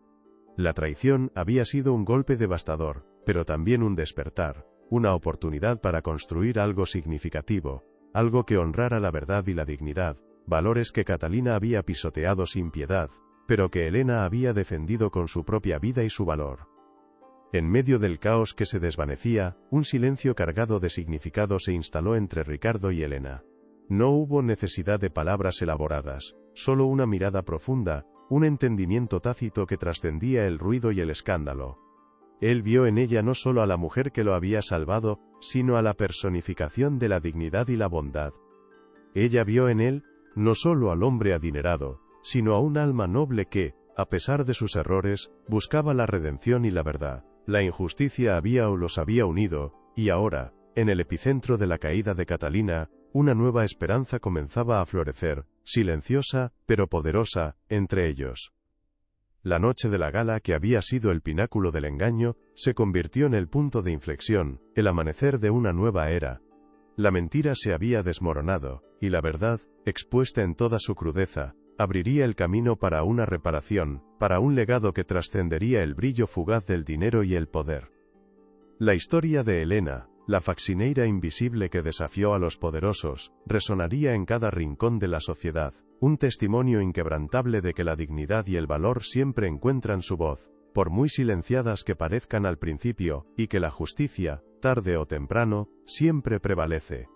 La traición había sido un golpe devastador, pero también un despertar, una oportunidad para construir algo significativo, algo que honrara la verdad y la dignidad, valores que Catalina había pisoteado sin piedad, pero que Elena había defendido con su propia vida y su valor. En medio del caos que se desvanecía, un silencio cargado de significado se instaló entre Ricardo y Elena. No hubo necesidad de palabras elaboradas, solo una mirada profunda, un entendimiento tácito que trascendía el ruido y el escándalo. Él vio en ella no solo a la mujer que lo había salvado, sino a la personificación de la dignidad y la bondad. Ella vio en él, no solo al hombre adinerado, sino a un alma noble que, a pesar de sus errores, buscaba la redención y la verdad. La injusticia los había unido, y ahora, en el epicentro de la caída de Catalina, una nueva esperanza comenzaba a florecer, silenciosa, pero poderosa, entre ellos. La noche de la gala, que había sido el pináculo del engaño, se convirtió en el punto de inflexión, el amanecer de una nueva era. La mentira se había desmoronado, y la verdad, expuesta en toda su crudeza, abriría el camino para una reparación, para un legado que trascendería el brillo fugaz del dinero y el poder. La historia de Elena, la faccineira invisible que desafió a los poderosos, resonaría en cada rincón de la sociedad, un testimonio inquebrantable de que la dignidad y el valor siempre encuentran su voz, por muy silenciadas que parezcan al principio, y que la justicia, tarde o temprano, siempre prevalece.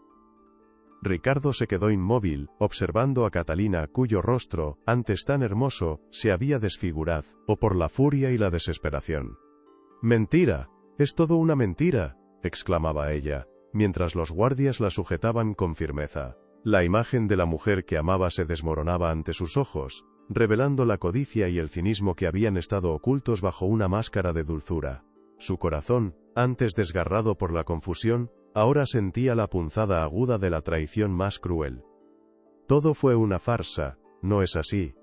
Ricardo se quedó inmóvil, observando a Catalina, cuyo rostro, antes tan hermoso, se había desfigurado, o por la furia y la desesperación. «¡Mentira! ¡Es todo una mentira!», exclamaba ella, mientras los guardias la sujetaban con firmeza. La imagen de la mujer que amaba se desmoronaba ante sus ojos, revelando la codicia y el cinismo que habían estado ocultos bajo una máscara de dulzura. Su corazón, antes desgarrado por la confusión, ahora sentía la punzada aguda de la traición más cruel. «Todo fue una farsa, ¿no es así?»,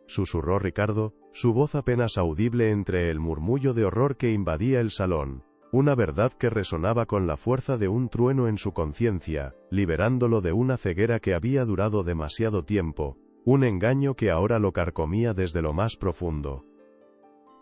susurró Ricardo, su voz apenas audible entre el murmullo de horror que invadía el salón. Una verdad que resonaba con la fuerza de un trueno en su conciencia, liberándolo de una ceguera que había durado demasiado tiempo, un engaño que ahora lo carcomía desde lo más profundo.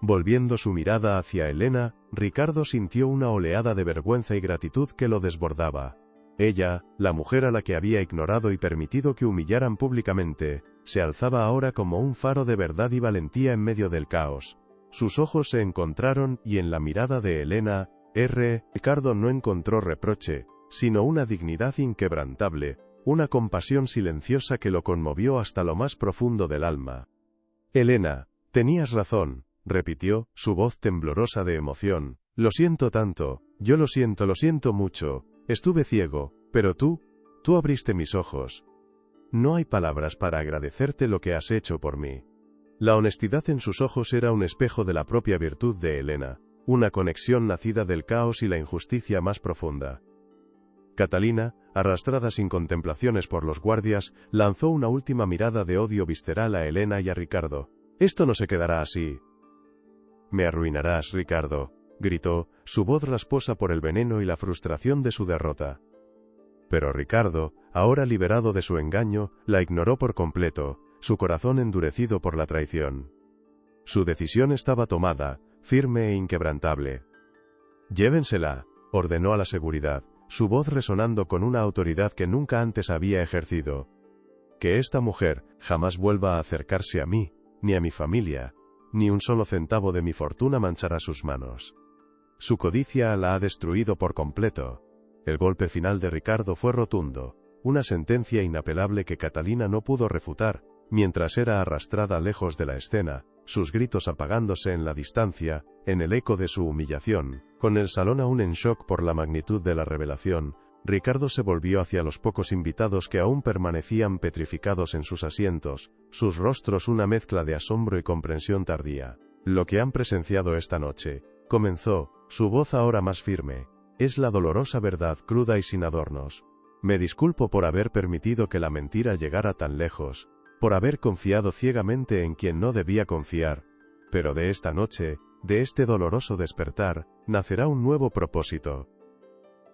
Volviendo su mirada hacia Elena, Ricardo sintió una oleada de vergüenza y gratitud que lo desbordaba. Ella, la mujer a la que había ignorado y permitido que humillaran públicamente, se alzaba ahora como un faro de verdad y valentía en medio del caos. Sus ojos se encontraron y en la mirada de Elena, Ricardo no encontró reproche, sino una dignidad inquebrantable, una compasión silenciosa que lo conmovió hasta lo más profundo del alma. «Elena, tenías razón», repitió, su voz temblorosa de emoción. «Lo siento tanto, yo lo siento mucho, estuve ciego, pero tú abriste mis ojos. No hay palabras para agradecerte lo que has hecho por mí». La honestidad en sus ojos era un espejo de la propia virtud de Elena, una conexión nacida del caos y la injusticia más profunda. Catalina, arrastrada sin contemplaciones por los guardias, lanzó una última mirada de odio visceral a Elena y a Ricardo. «Esto no se quedará así». «Me arruinarás, Ricardo», gritó, su voz rasposa por el veneno y la frustración de su derrota. Pero Ricardo, ahora liberado de su engaño, la ignoró por completo, su corazón endurecido por la traición. Su decisión estaba tomada, firme e inquebrantable. «Llévensela», ordenó a la seguridad, su voz resonando con una autoridad que nunca antes había ejercido. «Que esta mujer jamás vuelva a acercarse a mí, ni a mi familia, ni un solo centavo de mi fortuna manchará sus manos. Su codicia la ha destruido por completo». El golpe final de Ricardo fue rotundo, una sentencia inapelable que Catalina no pudo refutar, mientras era arrastrada lejos de la escena, sus gritos apagándose en la distancia, en el eco de su humillación. Con el salón aún en shock por la magnitud de la revelación, Ricardo se volvió hacia los pocos invitados que aún permanecían petrificados en sus asientos, sus rostros una mezcla de asombro y comprensión tardía. Lo que han presenciado esta noche, comenzó, su voz ahora más firme, es la dolorosa verdad cruda y sin adornos. Me disculpo por haber permitido que la mentira llegara tan lejos, por haber confiado ciegamente en quien no debía confiar, pero de esta noche, de este doloroso despertar, nacerá un nuevo propósito.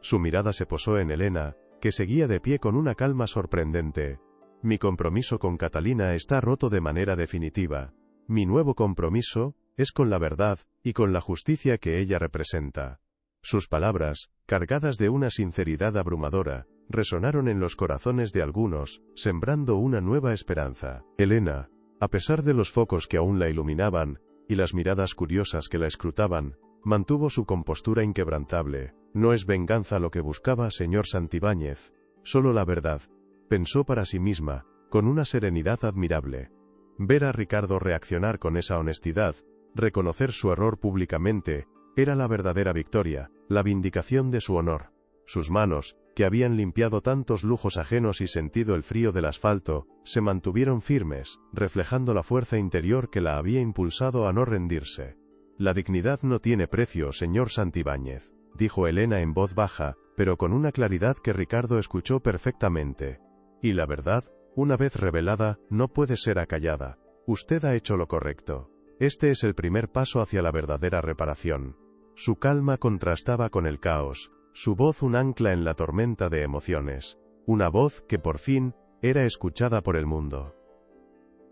Su mirada se posó en Elena, que seguía de pie con una calma sorprendente. Mi compromiso con Catalina está roto de manera definitiva. Mi nuevo compromiso es con la verdad y con la justicia que ella representa. Sus palabras, cargadas de una sinceridad abrumadora, resonaron en los corazones de algunos, sembrando una nueva esperanza. Elena, a pesar de los focos que aún la iluminaban, y las miradas curiosas que la escrutaban, mantuvo su compostura inquebrantable. No es venganza lo que buscaba, señor Santibáñez, solo la verdad, pensó para sí misma, con una serenidad admirable. Ver a Ricardo reaccionar con esa honestidad, reconocer su error públicamente, era la verdadera victoria, la vindicación de su honor. Sus manos, que habían limpiado tantos lujos ajenos y sentido el frío del asfalto, se mantuvieron firmes, reflejando la fuerza interior que la había impulsado a no rendirse. La dignidad no tiene precio, señor Santibáñez, dijo Elena en voz baja, pero con una claridad que Ricardo escuchó perfectamente. Y la verdad, una vez revelada, no puede ser acallada. Usted ha hecho lo correcto. Este es el primer paso hacia la verdadera reparación. Su calma contrastaba con el caos, su voz un ancla en la tormenta de emociones. Una voz que por fin, era escuchada por el mundo.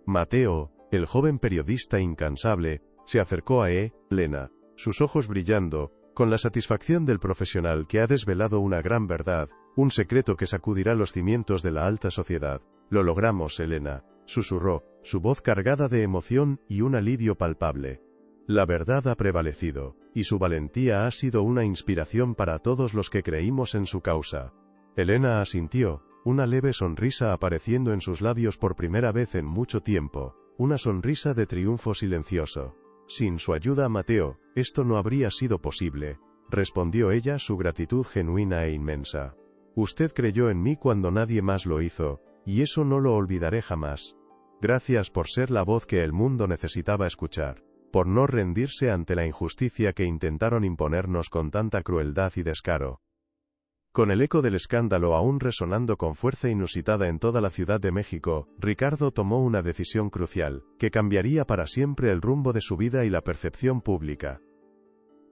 Mateo, el joven periodista incansable, se acercó a Elena, sus ojos brillando, con la satisfacción del profesional que ha desvelado una gran verdad, un secreto que sacudirá los cimientos de la alta sociedad. Lo logramos, Elena, susurró, su voz cargada de emoción y un alivio palpable. La verdad ha prevalecido, y su valentía ha sido una inspiración para todos los que creímos en su causa. Elena asintió, una leve sonrisa apareciendo en sus labios por primera vez en mucho tiempo, una sonrisa de triunfo silencioso. Sin su ayuda, Mateo, esto no habría sido posible, respondió ella, su gratitud genuina e inmensa. Usted creyó en mí cuando nadie más lo hizo, y eso no lo olvidaré jamás. Gracias por ser la voz que el mundo necesitaba escuchar, por no rendirse ante la injusticia que intentaron imponernos con tanta crueldad y descaro. Con el eco del escándalo aún resonando con fuerza inusitada en toda la Ciudad de México, Ricardo tomó una decisión crucial, que cambiaría para siempre el rumbo de su vida y la percepción pública.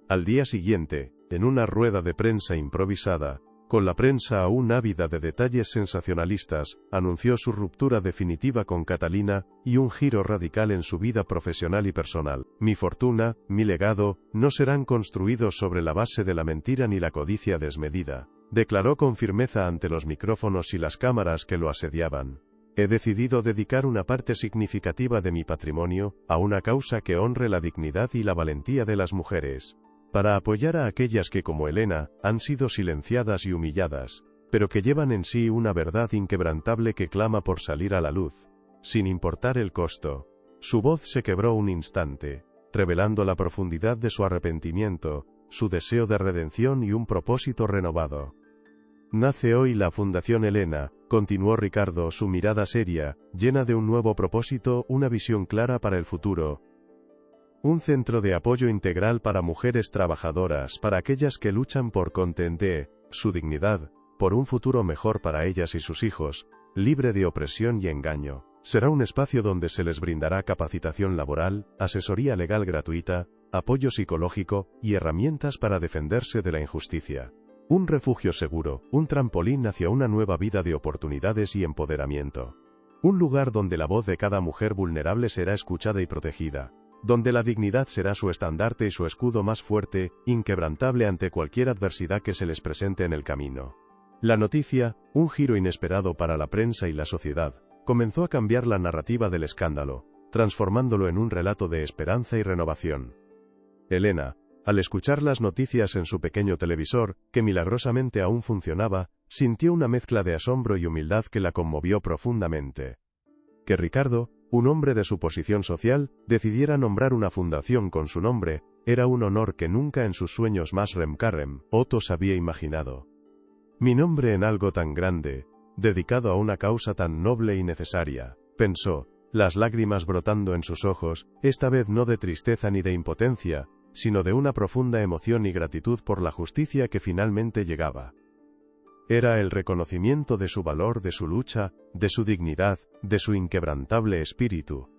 Al día siguiente, en una rueda de prensa improvisada, con la prensa aún ávida de detalles sensacionalistas, anunció su ruptura definitiva con Catalina, y un giro radical en su vida profesional y personal. Mi fortuna, mi legado, no serán construidos sobre la base de la mentira ni la codicia desmedida, declaró con firmeza ante los micrófonos y las cámaras que lo asediaban. He decidido dedicar una parte significativa de mi patrimonio, a una causa que honre la dignidad y la valentía de las mujeres, para apoyar a aquellas que como Elena, han sido silenciadas y humilladas, pero que llevan en sí una verdad inquebrantable que clama por salir a la luz, sin importar el costo. Su voz se quebró un instante, revelando la profundidad de su arrepentimiento, su deseo de redención y un propósito renovado. Nace hoy la Fundación Elena, continuó Ricardo, su mirada seria, llena de un nuevo propósito, una visión clara para el futuro. Un centro de apoyo integral para mujeres trabajadoras, para aquellas que luchan por contentar su dignidad, por un futuro mejor para ellas y sus hijos, libre de opresión y engaño. Será un espacio donde se les brindará capacitación laboral, asesoría legal gratuita, apoyo psicológico, y herramientas para defenderse de la injusticia. Un refugio seguro, un trampolín hacia una nueva vida de oportunidades y empoderamiento. Un lugar donde la voz de cada mujer vulnerable será escuchada y protegida, donde la dignidad será su estandarte y su escudo más fuerte, inquebrantable ante cualquier adversidad que se les presente en el camino. La noticia, un giro inesperado para la prensa y la sociedad, comenzó a cambiar la narrativa del escándalo, transformándolo en un relato de esperanza y renovación. Elena, al escuchar las noticias en su pequeño televisor, que milagrosamente aún funcionaba, sintió una mezcla de asombro y humildad que la conmovió profundamente. Que Ricardo, un hombre de su posición social, decidiera nombrar una fundación con su nombre, era un honor que nunca en sus sueños más remcarrem, Otos había imaginado. Mi nombre en algo tan grande, dedicado a una causa tan noble y necesaria, pensó, las lágrimas brotando en sus ojos, esta vez no de tristeza ni de impotencia, sino de una profunda emoción y gratitud por la justicia que finalmente llegaba. Era el reconocimiento de su valor, de su lucha, de su dignidad, de su inquebrantable espíritu.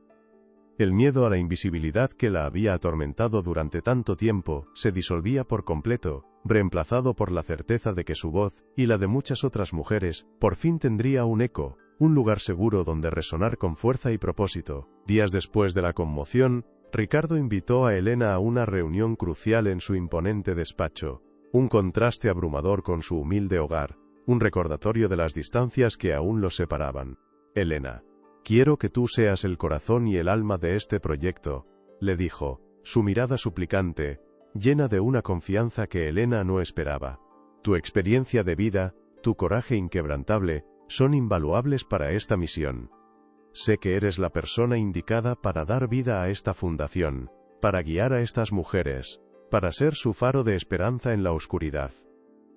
El miedo a la invisibilidad que la había atormentado durante tanto tiempo, se disolvía por completo, reemplazado por la certeza de que su voz, y la de muchas otras mujeres, por fin tendría un eco, un lugar seguro donde resonar con fuerza y propósito. Días después de la conmoción, Ricardo invitó a Elena a una reunión crucial en su imponente despacho, un contraste abrumador con su humilde hogar, un recordatorio de las distancias que aún los separaban. Elena, quiero que tú seas el corazón y el alma de este proyecto, le dijo, su mirada suplicante, llena de una confianza que Elena no esperaba. Tu experiencia de vida, tu coraje inquebrantable, son invaluables para esta misión. Sé que eres la persona indicada para dar vida a esta fundación, para guiar a estas mujeres, para ser su faro de esperanza en la oscuridad.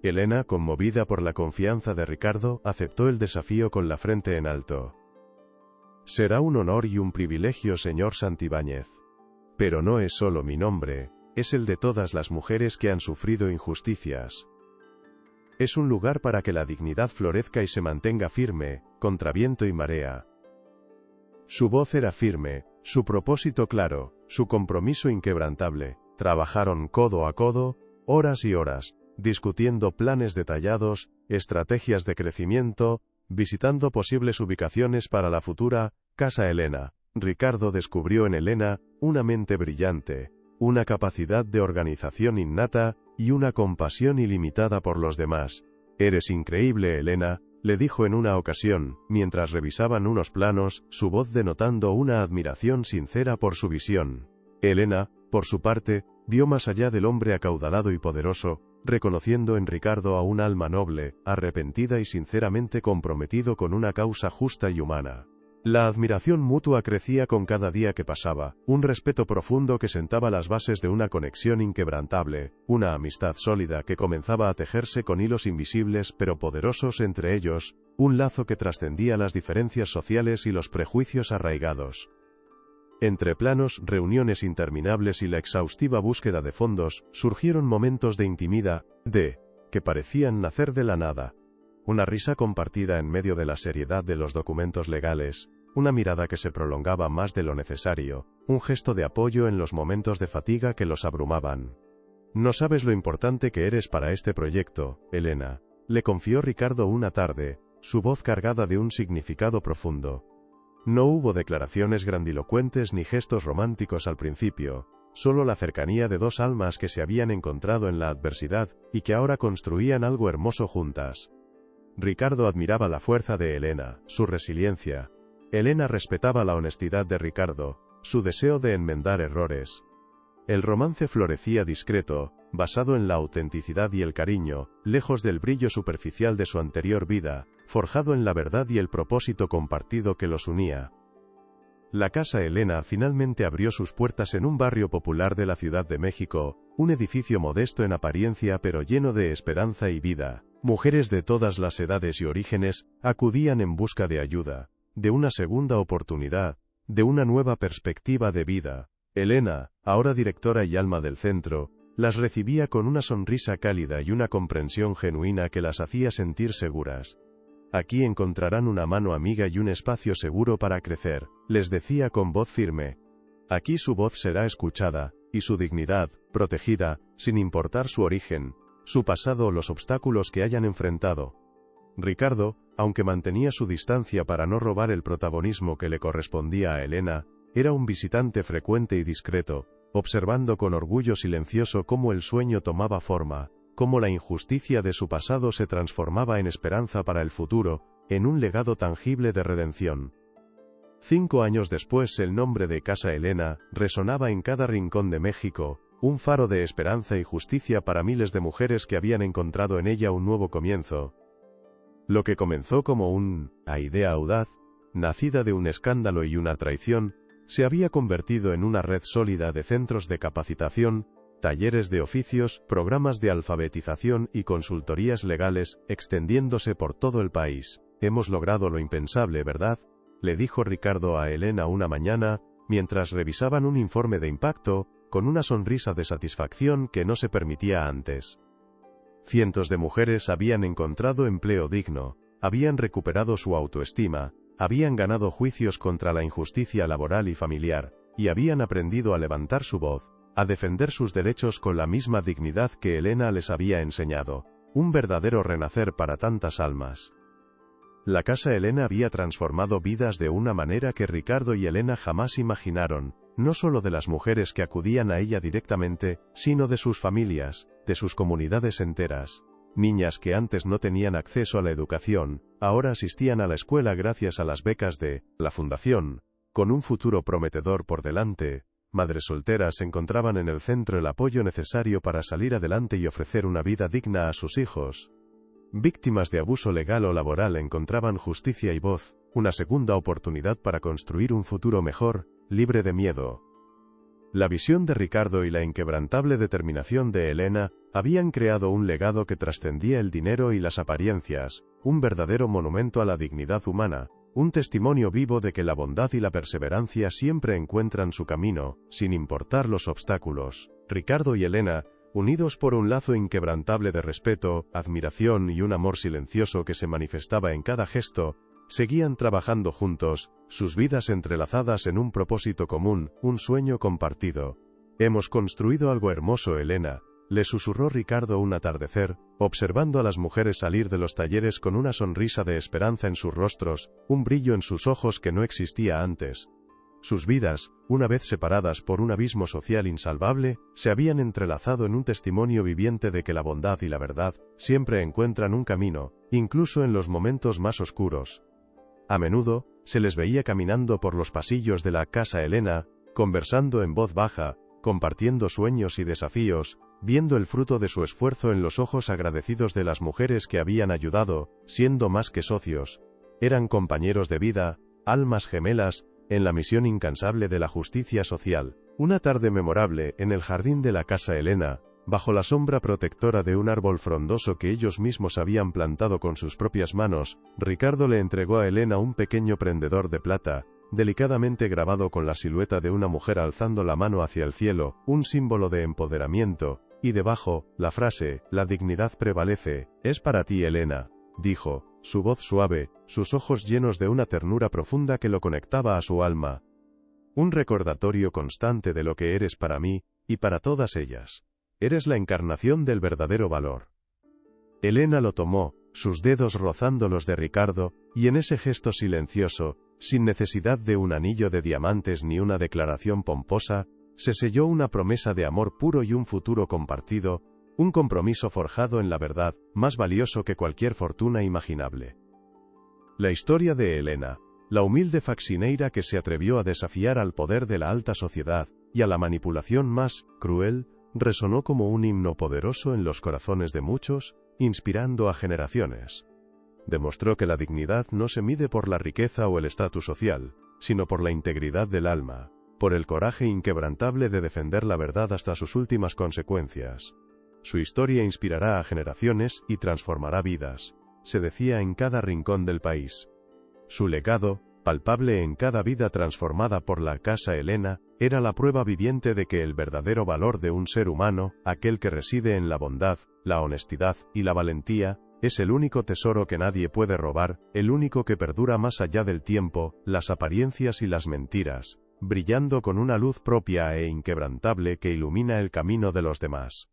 Elena, conmovida por la confianza de Ricardo, aceptó el desafío con la frente en alto. Será un honor y un privilegio, señor Santibáñez. Pero no es solo mi nombre, es el de todas las mujeres que han sufrido injusticias. Es un lugar para que la dignidad florezca y se mantenga firme, contra viento y marea. Su voz era firme, su propósito claro, su compromiso inquebrantable. Trabajaron codo a codo, horas y horas, discutiendo planes detallados, estrategias de crecimiento, visitando posibles ubicaciones para la futura Casa Elena. Ricardo descubrió en Elena una mente brillante, una capacidad de organización innata, y una compasión ilimitada por los demás. Eres increíble, Elena, le dijo en una ocasión, mientras revisaban unos planos, su voz denotando una admiración sincera por su visión. Elena, por su parte, vio más allá del hombre acaudalado y poderoso, reconociendo en Ricardo a un alma noble, arrepentida y sinceramente comprometido con una causa justa y humana. La admiración mutua crecía con cada día que pasaba, un respeto profundo que sentaba las bases de una conexión inquebrantable, una amistad sólida que comenzaba a tejerse con hilos invisibles pero poderosos entre ellos, un lazo que trascendía las diferencias sociales y los prejuicios arraigados. Entre planos, reuniones interminables y la exhaustiva búsqueda de fondos, surgieron momentos de intimidad, que parecían nacer de la nada. Una risa compartida en medio de la seriedad de los documentos legales, una mirada que se prolongaba más de lo necesario, un gesto de apoyo en los momentos de fatiga que los abrumaban. No sabes lo importante que eres para este proyecto, Elena, le confió Ricardo una tarde, su voz cargada de un significado profundo. No hubo declaraciones grandilocuentes ni gestos románticos al principio, solo la cercanía de dos almas que se habían encontrado en la adversidad, y que ahora construían algo hermoso juntas. Ricardo admiraba la fuerza de Elena, su resiliencia. Elena respetaba la honestidad de Ricardo, su deseo de enmendar errores. El romance florecía discreto, basado en la autenticidad y el cariño, lejos del brillo superficial de su anterior vida, forjado en la verdad y el propósito compartido que los unía. La Casa Elena finalmente abrió sus puertas en un barrio popular de la Ciudad de México, un edificio modesto en apariencia pero lleno de esperanza y vida. Mujeres de todas las edades y orígenes acudían en busca de ayuda, de una segunda oportunidad, de una nueva perspectiva de vida. Elena, ahora directora y alma del centro, las recibía con una sonrisa cálida y una comprensión genuina que las hacía sentir seguras. Aquí encontrarán una mano amiga y un espacio seguro para crecer, les decía con voz firme. Aquí su voz será escuchada, y su dignidad, protegida, sin importar su origen, su pasado o los obstáculos que hayan enfrentado. Ricardo, aunque mantenía su distancia para no robar el protagonismo que le correspondía a Elena, era un visitante frecuente y discreto, observando con orgullo silencioso cómo el sueño tomaba forma, cómo la injusticia de su pasado se transformaba en esperanza para el futuro, en un legado tangible de redención. 5 años después el nombre de Casa Elena resonaba en cada rincón de México, un faro de esperanza y justicia para miles de mujeres que habían encontrado en ella un nuevo comienzo. Lo que comenzó como una idea audaz, nacida de un escándalo y una traición, se había convertido en una red sólida de centros de capacitación, talleres de oficios, programas de alfabetización y consultorías legales, extendiéndose por todo el país. Hemos logrado lo impensable, ¿verdad?, le dijo Ricardo a Elena una mañana, mientras revisaban un informe de impacto, con una sonrisa de satisfacción que no se permitía antes. Cientos de mujeres habían encontrado empleo digno, habían recuperado su autoestima, habían ganado juicios contra la injusticia laboral y familiar, y habían aprendido a levantar su voz, a defender sus derechos con la misma dignidad que Elena les había enseñado. Un verdadero renacer para tantas almas. La Casa Elena había transformado vidas de una manera que Ricardo y Elena jamás imaginaron, no solo de las mujeres que acudían a ella directamente, sino de sus familias, de sus comunidades enteras. Niñas que antes no tenían acceso a la educación, ahora asistían a la escuela gracias a las becas de la Fundación. Con un futuro prometedor por delante, madres solteras encontraban en el centro el apoyo necesario para salir adelante y ofrecer una vida digna a sus hijos. Víctimas de abuso legal o laboral encontraban justicia y voz, una segunda oportunidad para construir un futuro mejor, libre de miedo. La visión de Ricardo y la inquebrantable determinación de Elena habían creado un legado que trascendía el dinero y las apariencias, un verdadero monumento a la dignidad humana, un testimonio vivo de que la bondad y la perseverancia siempre encuentran su camino, sin importar los obstáculos. Ricardo y Elena, unidos por un lazo inquebrantable de respeto, admiración y un amor silencioso que se manifestaba en cada gesto, seguían trabajando juntos, sus vidas entrelazadas en un propósito común, un sueño compartido. Hemos construido algo hermoso, Elena, le susurró Ricardo un atardecer, observando a las mujeres salir de los talleres con una sonrisa de esperanza en sus rostros, un brillo en sus ojos que no existía antes. Sus vidas, una vez separadas por un abismo social insalvable, se habían entrelazado en un testimonio viviente de que la bondad y la verdad siempre encuentran un camino, incluso en los momentos más oscuros. A menudo, se les veía caminando por los pasillos de la Casa Elena, conversando en voz baja, compartiendo sueños y desafíos, viendo el fruto de su esfuerzo en los ojos agradecidos de las mujeres que habían ayudado, siendo más que socios. Eran compañeros de vida, almas gemelas, en la misión incansable de la justicia social. Una tarde memorable, en el jardín de la Casa Elena, bajo la sombra protectora de un árbol frondoso que ellos mismos habían plantado con sus propias manos, Ricardo le entregó a Elena un pequeño prendedor de plata, delicadamente grabado con la silueta de una mujer alzando la mano hacia el cielo, un símbolo de empoderamiento, y debajo, la frase, «La dignidad prevalece, es para ti, Elena», dijo, su voz suave, sus ojos llenos de una ternura profunda que lo conectaba a su alma. Un recordatorio constante de lo que eres para mí, y para todas ellas. Eres la encarnación del verdadero valor. Elena lo tomó, sus dedos rozando los de Ricardo, y en ese gesto silencioso, sin necesidad de un anillo de diamantes ni una declaración pomposa, se selló una promesa de amor puro y un futuro compartido, un compromiso forjado en la verdad, más valioso que cualquier fortuna imaginable. La historia de Elena, la humilde faxineira que se atrevió a desafiar al poder de la alta sociedad, y a la manipulación más cruel, resonó como un himno poderoso en los corazones de muchos, inspirando a generaciones. Demostró que la dignidad no se mide por la riqueza o el estatus social, sino por la integridad del alma, por el coraje inquebrantable de defender la verdad hasta sus últimas consecuencias. Su historia inspirará a generaciones y transformará vidas, se decía en cada rincón del país. Su legado, palpable en cada vida transformada por la Casa Elena, era la prueba viviente de que el verdadero valor de un ser humano, aquel que reside en la bondad, la honestidad y la valentía, es el único tesoro que nadie puede robar, el único que perdura más allá del tiempo, las apariencias y las mentiras, brillando con una luz propia e inquebrantable que ilumina el camino de los demás.